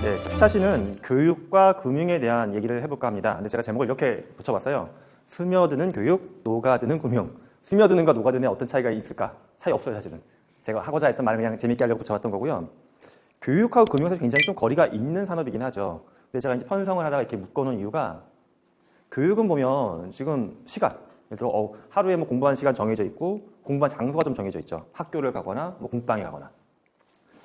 네, 14시는 교육과 금융에 대한 얘기를 해볼까 합니다. 근데 제가 제목을 이렇게 붙여봤어요. 스며드는 교육, 녹아드는 금융. 스며드는과 녹아드는 어떤 차이가 있을까? 차이 없어요, 사실은. 제가 하고자 했던 말을 그냥 재밌게 하려고 붙여봤던 거고요. 교육하고 금융은 사실 굉장히 좀 거리가 있는 산업이긴 하죠. 근데 제가 이제 편성을 하다가 이렇게 묶어놓은 이유가 교육은 보면 지금 시간, 예를 들어 하루에 뭐 공부하는 시간 정해져 있고 공부한 장소가 좀 정해져 있죠. 학교를 가거나 뭐 공방에 가거나.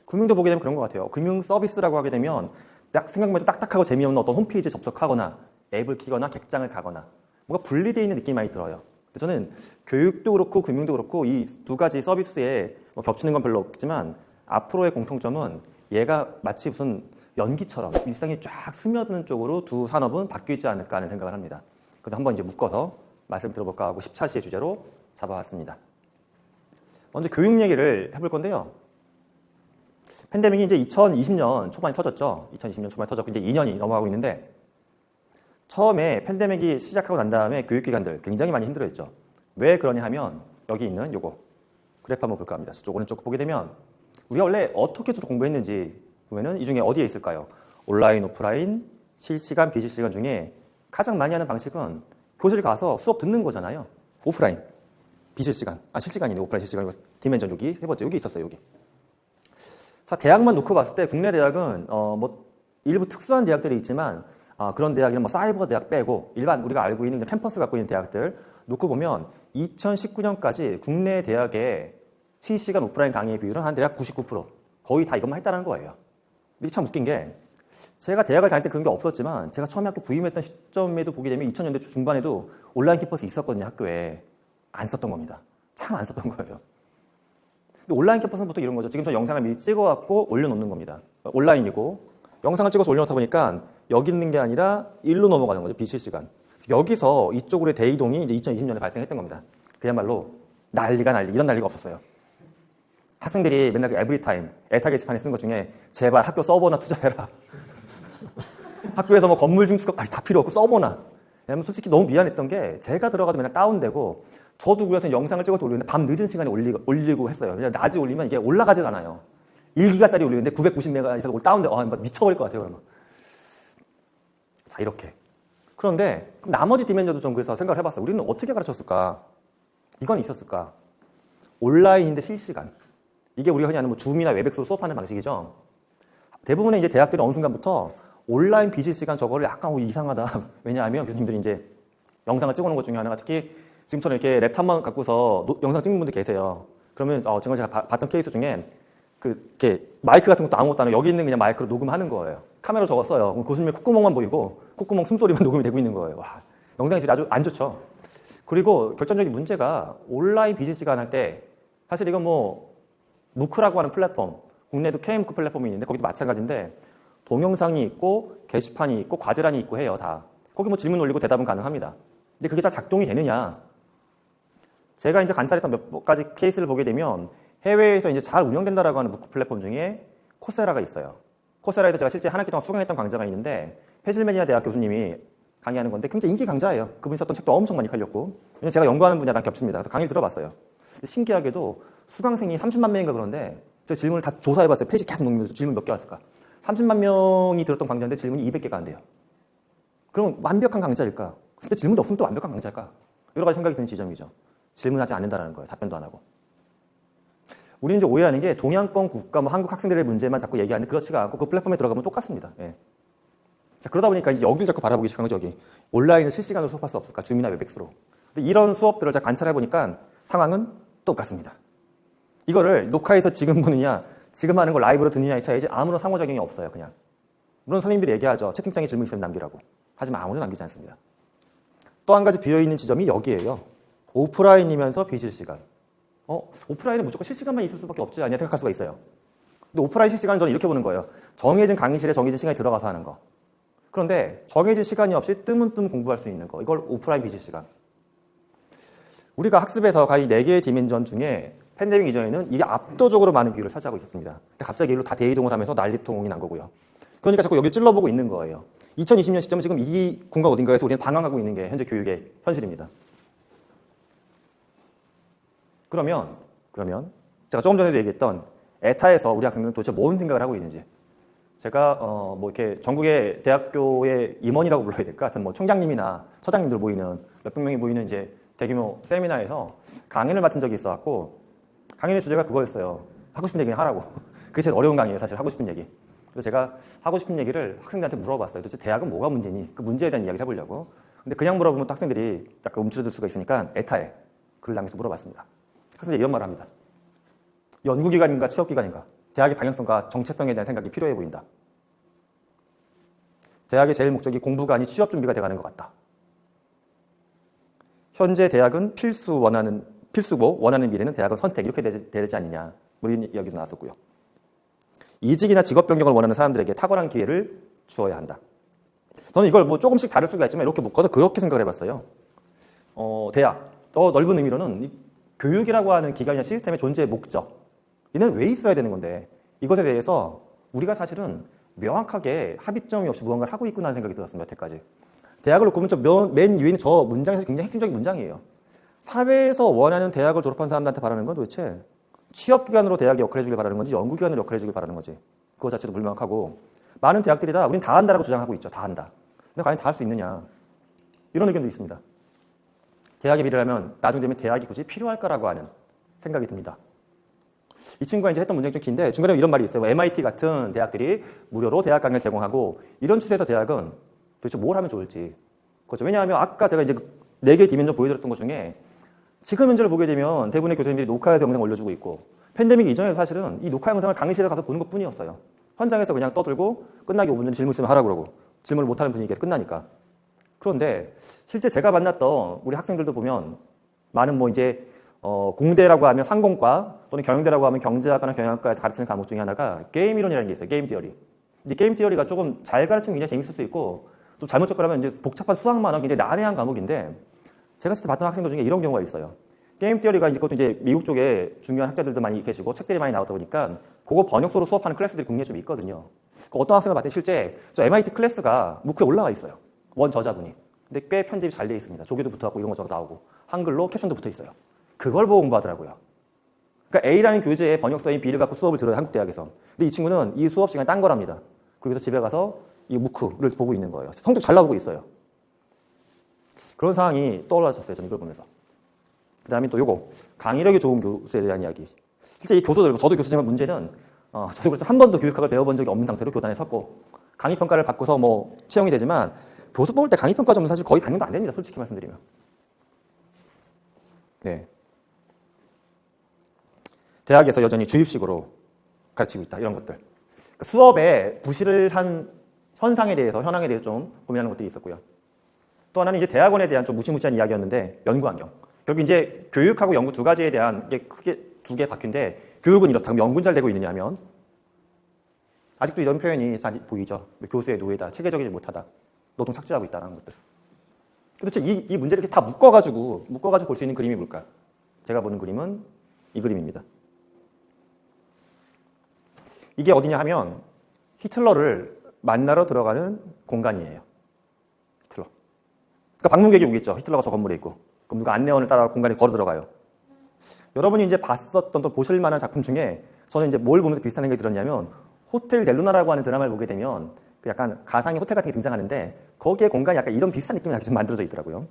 금융도 보게 되면 그런 것 같아요. 금융 서비스라고 하게 되면 딱 생각만 해도 딱딱하고 재미없는 어떤 홈페이지에 접속하거나 앱을 키거나 객장을 가거나 뭔가 분리되어 있는 느낌이 많이 들어요. 저는 교육도 그렇고 금융도 그렇고 이 두 가지 서비스에 뭐 겹치는 건 별로 없겠지만 앞으로의 공통점은 얘가 마치 무슨 연기처럼 일상이 쫙 스며드는 쪽으로 두 산업은 바뀌지 않을까 하는 생각을 합니다. 그래서 한번 이제 묶어서 말씀 들어볼까 하고 14시의 주제로 잡아왔습니다. 먼저 교육 얘기를 해볼 건데요. 팬데믹이 이제 2020년 초반에 터졌죠. 2020년 초반에 터졌고 이제 2년이 넘어가고 있는데 처음에 팬데믹이 시작하고 난 다음에 교육기관들 굉장히 많이 힘들어했죠. 왜 그러냐 하면 여기 있는 요거 그래프 한번 볼까 합니다. 저쪽 오른쪽 보게 되면 우리가 원래 어떻게 주로 공부했는지 보면은 이 중에 어디에 있을까요? 온라인, 오프라인, 실시간, 비실시간 중에 가장 많이 하는 방식은 교실 가서 수업 듣는 거잖아요. 오프라인, 비실시간, 실시간이네. 오프라인, 실시간. 디멘전 여기 세 번째 여기 있었어요. 여기. 자, 대학만 놓고 봤을 때 국내 대학은 뭐 일부 특수한 대학들이 있지만 그런 대학이나 뭐 사이버 대학 빼고 일반 우리가 알고 있는 캠퍼스 갖고 있는 대학들 놓고 보면 2019년까지 국내 대학의 실시간 오프라인 강의의 비율은 한 대략 99% 거의 다 이것만 했다는 거예요. 이게 참 웃긴 게 제가 대학을 다닐 때 그런 게 없었지만 제가 처음에 학교 부임했던 시점에도 보게 되면 2000년대 중반에도 온라인 캠퍼스 있었거든요. 학교에. 안 썼던 겁니다. 참 안 썼던 거예요. 근데 온라인 캠퍼스는 보통 이런 거죠. 지금 저 영상을 미리 찍어갖고 올려놓는 겁니다. 온라인이고 영상을 찍어서 올려놓다 보니까 여기 있는 게 아니라 일로 넘어가는 거죠. 비실시간. 여기서 이쪽으로의 대이동이 이제 2020년에 발생했던 겁니다. 그야말로 난리 이런 난리가 없었어요. 학생들이 맨날 그 에브리타임 에타 게시판에 쓰는 것 중에 제발 학교 서버나 투자해라. 학교에서 뭐 건물 증축까지 다 필요 없고 서버나. 왜냐면 솔직히 너무 미안했던 게 제가 들어가도 맨날 다운되고 저도 그래서 영상을 찍어서 올리는데 밤 늦은 시간에 올리고 했어요. 그냥 낮에 올리면 이게 올라가지가 않아요. 1기가짜리 올리는데 990메가 이상 다운돼. 미쳐버릴 것 같아요. 그러면. 자, 이렇게. 그런데 그럼 나머지 디멘전도 좀 그래서 생각을 해봤어요. 우리는 어떻게 가르쳤을까? 이건 있었을까? 온라인인데 실시간. 이게 우리가 흔히 아는 뭐 줌이나 웨백스로 수업하는 방식이죠. 대부분의 이제 대학들이 어느 순간부터 온라인 비실시간 저거를 약간 이상하다. 왜냐하면 교수님들이 이제 영상을 찍어놓은 것 중에 하나가 특히 지금처럼 이렇게 랩탑만 갖고서 영상 찍는 분들 계세요. 그러면 지금 제가 봤던 케이스 중에 이렇게 마이크 같은 것도 아무것도 안 하고 여기 있는 그냥 마이크로 녹음하는 거예요. 카메라 저거 써요. 그럼 교수님의 콧구멍만 보이고 콧구멍 숨소리만 녹음이 되고 있는 거예요. 와, 영상이 아주 안 좋죠. 그리고 결정적인 문제가 온라인 비실시간 할 때 사실 이건 뭐 무크라고 하는 플랫폼, 국내에도 K무크 플랫폼이 있는데 거기도 마찬가지인데 동영상이 있고 게시판이 있고 과제란이 있고 해요. 다. 거기 뭐 질문 올리고 대답은 가능합니다. 근데 그게 잘 작동이 되느냐? 제가 이제 관찰했던 몇 가지 케이스를 보게 되면 해외에서 이제 잘 운영된다라고 하는 무크 플랫폼 중에 코세라가 있어요. 코세라에서 제가 실제 한 학기 동안 수강했던 강좌가 있는데 펜실베니아 대학 교수님이 강의하는 건데 굉장히 인기 강좌예요. 그분이 썼던 책도 엄청 많이 팔렸고 왜냐면 제가 연구하는 분야랑 겹칩니다. 그래서 강의를 들어봤어요. 신기하게도 수강생이 30만 명인가 그런데 제가 질문을 다 조사해봤어요. 페이지 계속 넘기면서 질문 몇 개 왔을까? 30만 명이 들었던 강좌인데 질문이 200개가 안 돼요. 그럼 완벽한 강좌일까? 근데 질문도 없으면 또 완벽한 강좌일까? 여러 가지 생각이 드는 지점이죠. 질문하지 않는다는 거예요. 답변도 안 하고. 우리는 이제 오해하는 게 동양권 국가, 뭐 한국 학생들의 문제만 자꾸 얘기하는데 그렇지가 않고 그 플랫폼에 들어가면 똑같습니다. 예. 자, 그러다 보니까 이제 여기를 자꾸 바라보기 시작한 거죠. 여기. 온라인을 실시간으로 수업할 수 없을까? 줌이나 웨백스로. 근데 이런 수업들을 제가 관찰해보니까 상황은 똑같습니다. 이거를 녹화해서 지금 보느냐, 지금 하는 걸 라이브로 듣느냐의 차이지 아무런 상호작용이 없어요. 그냥. 물론 선생님들이 얘기하죠. 채팅창에 질문 있으면 남기라고. 하지만 아무도 남기지 않습니다. 또 한 가지 비어있는 지점이 여기에요. 오프라인이면서 비실시간. 오프라인은 무조건 실시간만 있을 수밖에 없지 않냐 생각할 수가 있어요. 근데 오프라인 실시간은 저는 이렇게 보는 거예요. 정해진 강의실에 정해진 시간에 들어가서 하는 거. 그런데 정해진 시간이 없이 뜨문뜨문 공부할 수 있는 거. 이걸 오프라인 비실시간. 우리가 학습에서 거의 4개의 디멘전 중에 팬데믹 이전에는 이게 압도적으로 많은 비율을 차지하고 있었습니다. 근데 갑자기 일로 다 대이동을 하면서 난리통이 난 거고요. 그러니까 자꾸 여기 찔러보고 있는 거예요. 2020년 시점은 지금 이 공간 어딘가에서 우리는 방황하고 있는 게 현재 교육의 현실입니다. 그러면 제가 조금 전에도 얘기했던 에타에서 우리 학생들은 도대체 뭔 생각을 하고 있는지, 제가 뭐 이렇게 전국의 대학교의 임원이라고 불러야 될까? 하여튼 뭐 총장님이나 처장님들 모이는 몇백 명이 모이는 이제 대규모 세미나에서 강연을 맡은 적이 있어갖고, 강연의 주제가 그거였어요. 하고 싶은 얘기는 하라고. 그게 제일 어려운 강의예요, 사실. 하고 싶은 얘기. 그래서 제가 하고 싶은 얘기를 학생들한테 물어봤어요. 도대체 대학은 뭐가 문제니? 그 문제에 대한 이야기를 해보려고. 근데 그냥 물어보면 또 학생들이 약간 움츠러들 수가 있으니까 에타에 글을 남겨서 물어봤습니다. 학생들이 이런 말을 합니다. 연구기관인가 취업기관인가? 대학의 방향성과 정체성에 대한 생각이 필요해 보인다. 대학의 제일 목적이 공부가 아닌 취업 준비가 돼가는 것 같다. 현재 대학은 필수고 원하는 미래는 대학은 선택, 이렇게 되지 않느냐, 뭐 이런 이야기도 나왔었고요. 이직이나 직업 변경을 원하는 사람들에게 탁월한 기회를 주어야 한다. 저는 이걸 뭐 조금씩 다를 수가 있지만 이렇게 묶어서 그렇게 생각을 해봤어요. 대학, 더 넓은 의미로는 이 교육이라고 하는 기관이나 시스템의 존재의 목적, 이는 왜 있어야 되는 건데, 이것에 대해서 우리가 사실은 명확하게 합의점이 없이 무언가를 하고 있구나 하는 생각이 들었습니다. 여태까지. 대학을 놓고 보면 맨 위에 있는 저 문장에서 굉장히 핵심적인 문장이에요. 사회에서 원하는 대학을 졸업한 사람들한테 바라는 건 도대체 취업기관으로 대학이 역할을 해주길 바라는 건지 연구기관으로 역할을 해주길 바라는 건지, 그거 자체도 불명확하고, 많은 대학들이 다 우린 다 한다라고 주장하고 있죠. 다 한다. 근데 과연 다 할 수 있느냐, 이런 의견도 있습니다. 대학의 미래라면 나중 되면 대학이 굳이 필요할까라고 하는 생각이 듭니다. 이 친구가 이제 했던 문장이 좀 긴데 중간에 이런 말이 있어요. MIT 같은 대학들이 무료로 대학 강의를 제공하고, 이런 추세에서 대학은 도대체 뭘 하면 좋을지. 그렇죠. 왜냐하면 아까 제가 이제 4개의 디멘전 보여드렸던 것 중에 지금 현재를 보게 되면 대부분의 교수님들이 녹화해서 영상 올려주고 있고, 팬데믹 이전에도 사실은 이 녹화 영상을 강의실에 가서 보는 것 뿐이었어요. 현장에서 그냥 떠들고 끝나기 5분 전 질문 있으면 하라고 그러고, 질문을 못하는 분위기에서 끝나니까. 그런데 실제 제가 만났던 우리 학생들도 보면 많은 뭐 이제 공대라고 하면 상공과 또는 경영대라고 하면 경제학과나 경영학과에서 가르치는 과목 중에 하나가 게임 이론이라는 게 있어요. 게임 티어리. 근데 게임 티어리가 조금 잘 가르치면 굉장히 재밌을 수 있고, 또 잘못 접근하면 이제 복잡한 수학만화 굉장히 난해한 과목인데, 제가 진짜 봤던 학생들 중에 이런 경우가 있어요. 게임 티어리가 이제 그것도 이제 미국 쪽에 중요한 학자들도 많이 계시고 책들이 많이 나오다 보니까 그거 번역소로 수업하는 클래스들이 국내에 좀 있거든요. 어떤 학생을 봤더니 실제 저 MIT 클래스가 무크에 올라와 있어요. 원 저자분이. 근데 꽤 편집이 잘 돼 있습니다. 조교도 붙어갖고 이런 거 저거 나오고 한글로 캡션도 붙어 있어요. 그걸 보고 공부하더라고요. 그러니까 A라는 교재의 번역서인 B를 갖고 수업을 들어요, 한국 대학에서. 근데 이 친구는 이 수업 시간에 딴 거랍니다. 그래서 집에 가서 이 무크를 보고 있는 거예요. 성적 잘 나오고 있어요. 그런 상황이 떠올랐었어요, 저는 이걸 보면서. 그 다음에 또 요거, 강의력이 좋은 교수에 대한 이야기. 실제 이 교수들, 저도 교수지만 문제는 저도 그래서 한 번도 교육학을 배워본 적이 없는 상태로 교단에 섰고, 강의평가를 받고서 뭐 채용이 되지만 교수 뽑을 때 강의평가 점은 사실 거의 반영도 안 됩니다, 솔직히 말씀드리면. 네. 대학에서 여전히 주입식으로 가르치고 있다, 이런 것들. 그러니까 수업에 부실을 한 현상에 대해서, 현황에 대해서 좀 고민하는 것들이 있었고요. 또 하나는 이제 대학원에 대한 좀 무시무시한 이야기였는데, 연구 환경. 결국 이제 교육하고 연구 두 가지에 대한 게 크게 두 개 바뀐데, 교육은 이렇다. 그럼 연구는 잘 되고 있느냐 하면 아직도 이런 표현이 잘 보이죠. 교수의 노예다, 체계적이지 못하다, 노동 착취하고 있다는 것들. 도대체 이 문제를 이렇게 다 묶어가지고 볼 수 있는 그림이 뭘까? 제가 보는 그림은 이 그림입니다. 이게 어디냐 하면 히틀러를 만나러 들어가는 공간이에요. 히틀러. 그러니까 방문객이 오겠죠. 히틀러가 저 건물에 있고. 그럼 누가 안내원을 따라 공간에 걸어 들어가요. 여러분이 이제 봤었던 또 보실 만한 작품 중에 저는 이제 뭘 보면서 비슷한 생각이 들었냐면, 호텔 델루나라고 하는 드라마를 보게 되면 그 약간 가상의 호텔 같은 게 등장하는데, 거기에 공간이 약간 이런 비슷한 느낌이 좀 만들어져 있더라고요.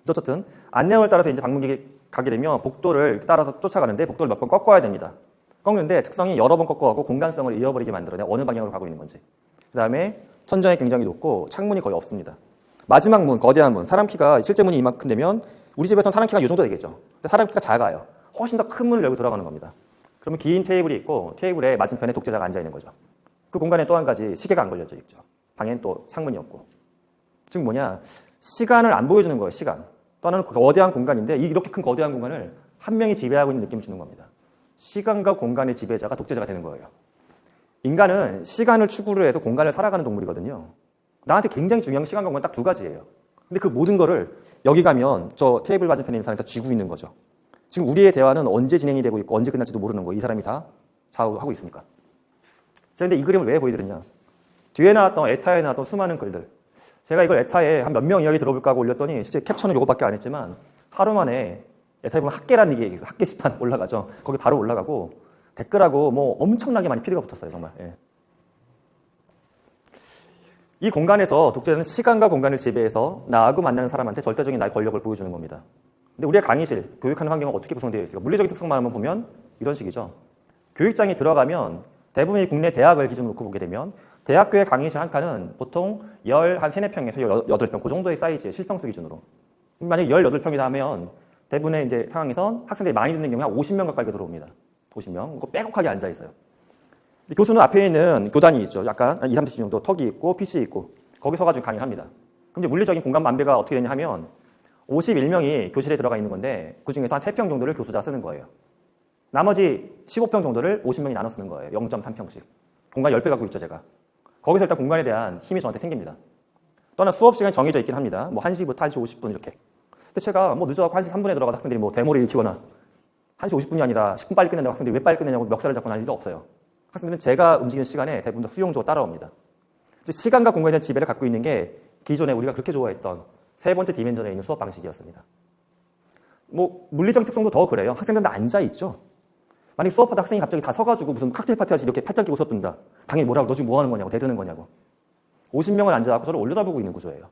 어쨌든 안내원을 따라서 이제 방문객이 가게 되면 복도를 따라서 쫓아가는데, 복도를 몇 번 꺾어야 됩니다. 꺾는데 특성이 여러 번 꺾어가고 공간성을 잃어버리게 만들어요. 어느 방향으로 가고 있는 건지. 그 다음에 천장이 굉장히 높고 창문이 거의 없습니다. 마지막 문, 거대한 문, 사람 키가 실제 문이 이만큼 되면 우리 집에서는 사람 키가 이 정도 되겠죠. 근데 사람 키가 작아요. 훨씬 더 큰 문을 열고 들어가는 겁니다. 그러면 긴 테이블이 있고 테이블에 맞은편에 독재자가 앉아 있는 거죠. 그 공간에 또 한 가지 시계가 안 걸려져 있죠. 방에는 또 창문이 없고. 즉 뭐냐, 시간을 안 보여주는 거예요. 시간. 또 하나는 거대한 공간인데, 이렇게 큰 거대한 공간을 한 명이 지배하고 있는 느낌을 주는 겁니다. 시간과 공간의 지배자가 독재자가 되는 거예요. 인간은 시간을 추구를 해서 공간을 살아가는 동물이거든요. 나한테 굉장히 중요한 시간과 공간 딱 두 가지예요. 근데 그 모든 거를 여기 가면 저 테이블 맞은편에 있는 사람이 다 쥐고 있는 거죠. 지금 우리의 대화는 언제 진행이 되고 있고 언제 끝날지도 모르는 거예요. 이 사람이 다 좌우하고 있으니까. 제가 근데 이 그림을 왜 보여드렸냐. 뒤에 나왔던 에타에 나왔던 수많은 글들. 제가 이걸 에타에 한 몇 명 이야기 들어볼까 하고 올렸더니 실제 캡처는 이거밖에 안 했지만 하루 만에 에타에 보면 학계라는 얘기 있어요. 학계 시판 올라가죠. 거기 바로 올라가고 댓글하고 뭐 엄청나게 많이 피드가 붙었어요. 정말. 예. 이 공간에서 독재자는 시간과 공간을 지배해서 나하고 만나는 사람한테 절대적인 나의 권력을 보여주는 겁니다. 근데 우리의 강의실, 교육하는 환경은 어떻게 구성되어 있을까? 물리적인 특성만 한번 보면 이런 식이죠. 교육장에 들어가면 대부분의 국내 대학을 기준으로 놓고 보게 되면 대학교의 강의실 한 칸은 보통 13~4평에서 18평 그 정도의 사이즈의 실평수 기준으로. 만약에 18평이다 하면 대부분의 이제 상황에선 학생들이 많이 듣는 경우에 한 50명 가까이 들어옵니다. 50명. 그거 빼곡하게 앉아 있어요. 교수는 앞에 있는 교단이 있죠. 약간 2~30ｃm 정도 턱이 있고 PC 있고 거기 서가지고 강의를 합니다. 그럼 이제 물리적인 공간 만배가 어떻게 되냐 하면 51명이 교실에 들어가 있는 건데 그 중에서 한 3평 정도를 교수자가 쓰는 거예요. 나머지 15평 정도를 50명이 나눠 쓰는 거예요. 0.3평씩. 공간 10배 갖고 있죠, 제가. 거기서 일단 공간에 대한 힘이 저한테 생깁니다. 또한 수업 시간이 정해져 있긴 합니다. 뭐 1시부터 1시 50분 이렇게. 근데 제가 뭐 늦어갖고 1시 3분에 들어가서 학생들이 뭐 대모를 일으키거나 1시 50분이 아니라 10분 빨리 끝낸다고 학생들이 왜 빨리 끝내냐고 멱살을 잡고 날 일도 없어요. 학생들은 제가 움직이는 시간에 대부분 다 수용적으로 따라옵니다. 시간과 공간에 대한 지배를 갖고 있는 게 기존에 우리가 그렇게 좋아했던 세 번째 디멘전에 있는 수업 방식이었습니다. 뭐 물리적 특성도 더 그래요. 학생들은 다 앉아있죠. 만약 수업하다 학생이 갑자기 다 서가지고 무슨 칵테일 파티 하시 이렇게 팔짱 끼고 수업듣는다. 당연히 뭐라고 너 지금 뭐 하는 거냐고 대드는 거냐고. 50명을 앉아갖고 저를 올려다보고 있는 구조예요.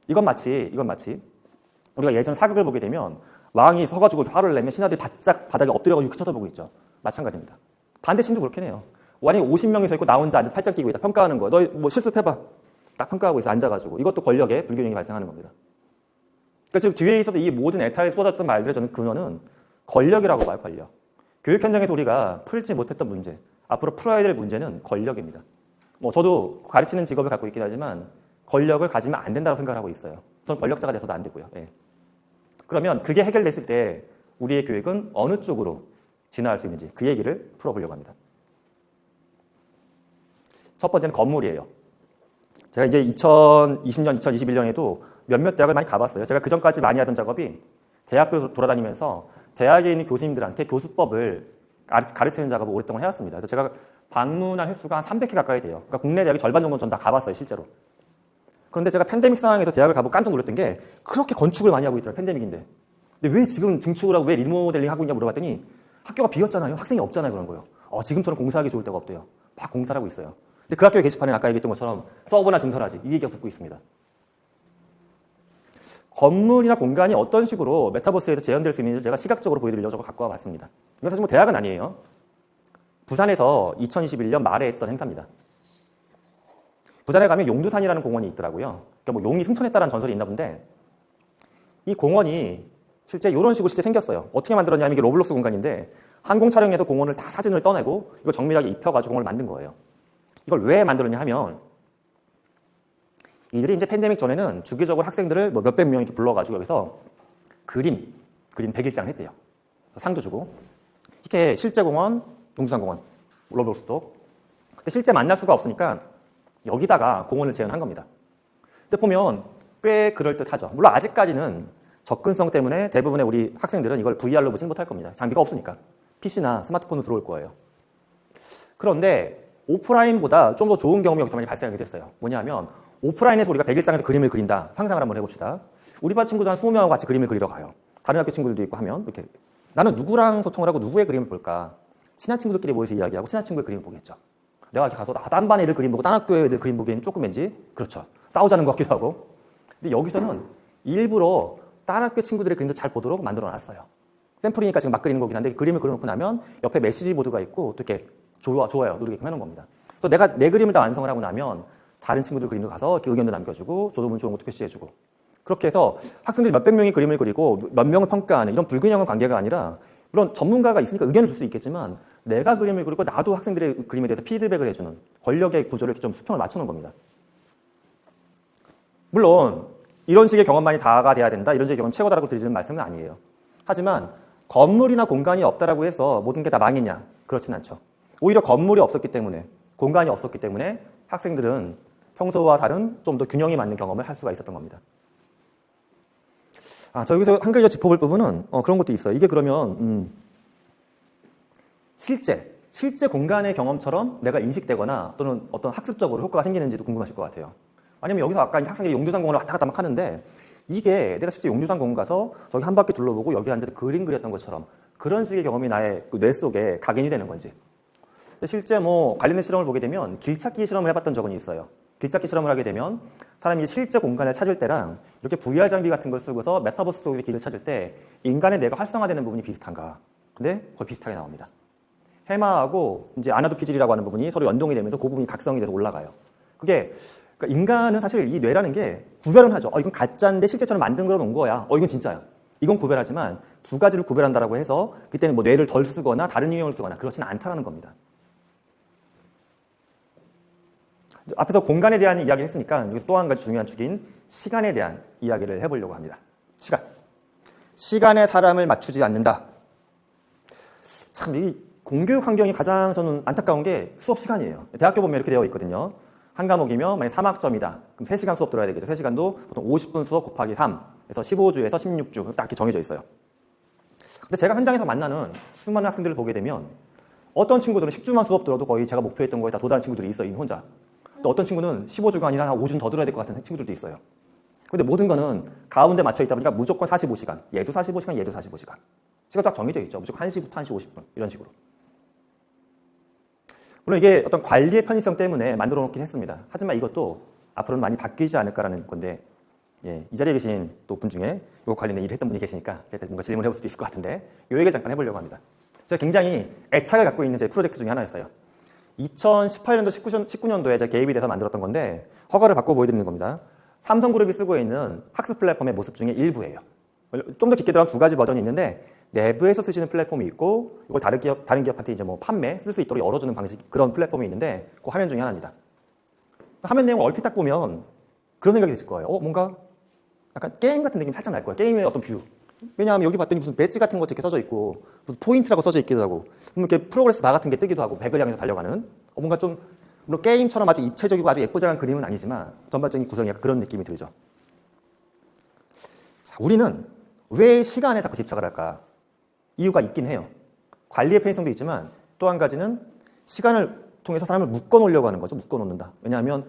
이건 마치 우리가 예전 사극을 보게 되면 왕이 서가지고 화를 내면 신하들이 바짝 바닥에 엎드려가지고 이렇게 쳐다보고 있죠. 마찬가지입니다. 반대신도 그렇긴 해요. 만약에 50명이 서 있고 나 혼자 앉아 팔짱 끼고 있다. 평가하는 거예요. 너 뭐 실습해봐. 딱 평가하고 있어. 앉아가지고. 이것도 권력의 불균형이 발생하는 겁니다. 그러니까 지금 뒤에 있어도 이 모든 에타에 쏟아졌던 말들의 저는 근원은 권력이라고 봐요. 권력. 교육 현장에서 우리가 풀지 못했던 문제, 앞으로 풀어야 될 문제는 권력입니다. 뭐 저도 가르치는 직업을 갖고 있긴 하지만 권력을 가지면 안 된다고 생각을 하고 있어요. 저는 권력자가 돼서도 안 되고요. 예. 그러면 그게 해결됐을 때 우리의 교육은 어느 쪽으로 진화할 수 있는지 그 얘기를 풀어보려고 합니다. 첫 번째는 건물이에요. 제가 이제 2020년, 2021년에도 몇몇 대학을 많이 가봤어요. 제가 그전까지 많이 하던 작업이 대학교 돌아다니면서 대학에 있는 교수님들한테 교수법을 가르치는 작업을 오랫동안 해왔습니다. 그래서 제가 방문한 횟수가 한 300회 가까이 돼요. 그러니까 국내 대학의 절반 정도는 전 다 가봤어요, 실제로. 그런데 제가 팬데믹 상황에서 대학을 가보고 깜짝 놀랐던 게 그렇게 건축을 많이 하고 있더라고요, 팬데믹인데. 근데 왜 지금 증축을 하고 왜 리모델링 하고 있냐 물어봤더니 학교가 비었잖아요. 학생이 없잖아요. 그런 거예요. 지금처럼 공사하기 좋을 때가 없대요. 막 공사를 하고 있어요. 근데 그 학교의 게시판에 아까 얘기했던 것처럼 서버나 증설하지 이 얘기가 붙고 있습니다. 건물이나 공간이 어떤 식으로 메타버스에서 재현될 수 있는지 제가 시각적으로 보여드리려고 갖고 와봤습니다. 이건 사실 뭐 대학은 아니에요. 부산에서 2021년 말에 했던 행사입니다. 부산에 가면 용두산이라는 공원이 있더라고요. 그러니까 뭐 용이 승천했다는 전설이 있나 본데 이 공원이 실제 이런 식으로 실제 생겼어요. 어떻게 만들었냐면 이게 로블록스 공간인데 항공 촬영에서 공원을 다 사진을 떠내고 이걸 정밀하게 입혀가지고 공원을 만든 거예요. 이걸 왜 만들었냐 하면 이들이 이제 팬데믹 전에는 주기적으로 학생들을 뭐 몇백 명 이렇게 불러가지고 여기서 그림 100일장 했대요. 상도 주고. 이렇게 실제 공원, 용두산 공원, 로블록스도. 근데 실제 만날 수가 없으니까 여기다가 공원을 재현한 겁니다. 근데 보면 꽤 그럴듯하죠. 물론 아직까지는 접근성 때문에 대부분의 우리 학생들은 이걸 VR로 보지는 못할 겁니다. 장비가 없으니까. PC나 스마트폰으로 들어올 거예요. 그런데 오프라인보다 좀 더 좋은 경험이 여기서 많이 발생하게 됐어요. 뭐냐면 오프라인에서 우리가 100일장에서 그림을 그린다. 상상을 한번 해봅시다. 우리 반 친구들 한 20명하고 같이 그림을 그리러 가요. 다른 학교 친구들도 있고 하면 이렇게 나는 누구랑 소통을 하고 누구의 그림을 볼까? 친한 친구들끼리 모여서 이야기하고 친한 친구의 그림을 보겠죠. 내가 이렇게 가서 딴 반 애들 그림 보고 딴 학교 애들 그림 보기에는 조금 왠지 그렇죠. 싸우자는 것 같기도 하고. 근데 여기서는 일부러 딴 학교 친구들의 그림도 잘 보도록 만들어놨어요. 샘플이니까 지금 막 그리는 거긴 한데 그림을 그려놓고 나면 옆에 메시지 보드가 있고 또 이렇게 좋아요 누르게끔 해놓은 겁니다. 그래서 내가 내 그림을 다 완성을 하고 나면 다른 친구들 그림도 가서 이렇게 의견도 남겨주고 저도 좋은 것도 표시해주고 그렇게 해서 학생들이 몇백 명이 그림을 그리고 몇 명을 평가하는 이런 불균형한 관계가 아니라 물론 전문가가 있으니까 의견을 줄 수 있겠지만 내가 그림을 그리고 나도 학생들의 그림에 대해서 피드백을 해주는 권력의 구조를 이렇게 좀 수평을 맞춰놓은 겁니다. 물론 이런 식의 경험만이 다가 돼야 된다 이런 식의 경험 최고다라고 드리는 말씀은 아니에요. 하지만 건물이나 공간이 없다라고 해서 모든 게 다 망했냐? 그렇진 않죠. 오히려 건물이 없었기 때문에 공간이 없었기 때문에 학생들은 평소와 다른 좀 더 균형이 맞는 경험을 할 수가 있었던 겁니다. 저 여기서 한 가지 더 짚어볼 부분은 그런 것도 있어요. 이게 그러면 실제 공간의 경험처럼 내가 인식되거나 또는 어떤 학습적으로 효과가 생기는지도 궁금하실 것 같아요. 아니면 여기서 아까 학생들이 용두산 공원을 왔다 갔다 막 하는데 이게 내가 실제 용두산 공원 가서 저기 한 바퀴 둘러보고 여기 앉아서 그림 그렸던 것처럼 그런 식의 경험이 나의 뇌 속에 각인이 되는 건지. 실제 뭐 관련된 실험을 보게 되면 길찾기 실험을 해봤던 적은 있어요. 길찾기 실험을 하게 되면 사람이 실제 공간을 찾을 때랑 이렇게 VR 장비 같은 걸 쓰고서 메타버스 속의 길을 찾을 때 인간의 뇌가 활성화되는 부분이 비슷한가? 근데 거의 비슷하게 나옵니다. 해마하고 이제 아나도피질이라고 하는 부분이 서로 연동이 되면서 그 부분이 각성이 돼서 올라가요. 그게 그러니까 인간은 사실 이 뇌라는 게 구별은 하죠. 이건 가짜인데 실제처럼 만든 걸 놓은 거야. 이건 진짜야. 이건 구별하지만 두 가지를 구별한다라고 해서 그때는 뭐 뇌를 덜 쓰거나 다른 유형을 쓰거나 그렇지는 않다라는 겁니다. 앞에서 공간에 대한 이야기를 했으니까 또 한 가지 중요한 축인 시간에 대한 이야기를 해보려고 합니다. 시간. 시간에 사람을 맞추지 않는다. 참 이 공교육 환경이 가장 저는 안타까운 게 수업 시간이에요. 대학교 보면 이렇게 되어 있거든요. 한 과목이면 만약 3학점이다. 그럼 3시간 수업 들어야 되겠죠. 3시간도 보통 50분 수업 곱하기 3. 그래서 15주에서 16주 딱 이렇게 정해져 있어요. 근데 제가 현장에서 만나는 수많은 학생들을 보게 되면 어떤 친구들은 10주만 수업 들어도 거의 제가 목표했던 거에 다 도달한 친구들이 있어요. 이미 혼자. 또 어떤 친구는 15주가 아니라 한 5주는 더 들어야 될 것 같은 친구들도 있어요. 근데 모든 거는 가운데 맞춰 있다 보니까 무조건 45시간. 얘도 45시간, 얘도 45시간. 시간 딱 정해져 있죠. 무조건 1시부터 1시 50분. 이런 식으로. 물론 이게 어떤 관리의 편의성 때문에 만들어 놓긴 했습니다. 하지만 이것도 앞으로는 많이 바뀌지 않을까라는 건데, 예, 이 자리에 계신 또 분 중에 이거 관련된 일을 했던 분이 계시니까 제가 뭔가 질문을 해볼 수도 있을 것 같은데, 이 얘기를 잠깐 해보려고 합니다. 제가 굉장히 애착을 갖고 있는 제 프로젝트 중에 하나였어요. 2018년도, 19년도에 제가 개입이 돼서 만들었던 건데, 허가를 받고 보여드리는 겁니다. 삼성그룹이 쓰고 있는 학습 플랫폼의 모습 중에 일부예요. 좀 더 깊게 들어가면 두 가지 버전이 있는데, 내부에서 쓰시는 플랫폼이 있고, 이걸 다른 기업한테 이제 뭐 판매, 쓸 수 있도록 열어주는 방식, 그런 플랫폼이 있는데, 그 화면 중에 하나입니다. 화면 내용을 얼핏 딱 보면 그런 생각이 드실 거예요. 뭔가 약간 게임 같은 느낌이 살짝 날 거예요. 게임의 어떤 뷰. 왜냐하면 여기 봤더니 무슨 배지 같은 것도 이렇게 써져 있고, 무슨 포인트라고 써져 있기도 하고, 이렇게 프로그레스 바 같은 게 뜨기도 하고, 백을 향해서 달려가는. 뭔가 좀, 물론 게임처럼 아주 입체적이고 아주 예쁘장한 그림은 아니지만, 전반적인 구성이 약간 그런 느낌이 들죠. 자, 우리는 왜 시간에 자꾸 집착을 할까? 이유가 있긴 해요. 관리의 편의성도 있지만, 또 한 가지는 시간을 통해서 사람을 묶어놓으려고 하는 거죠. 묶어놓는다. 왜냐하면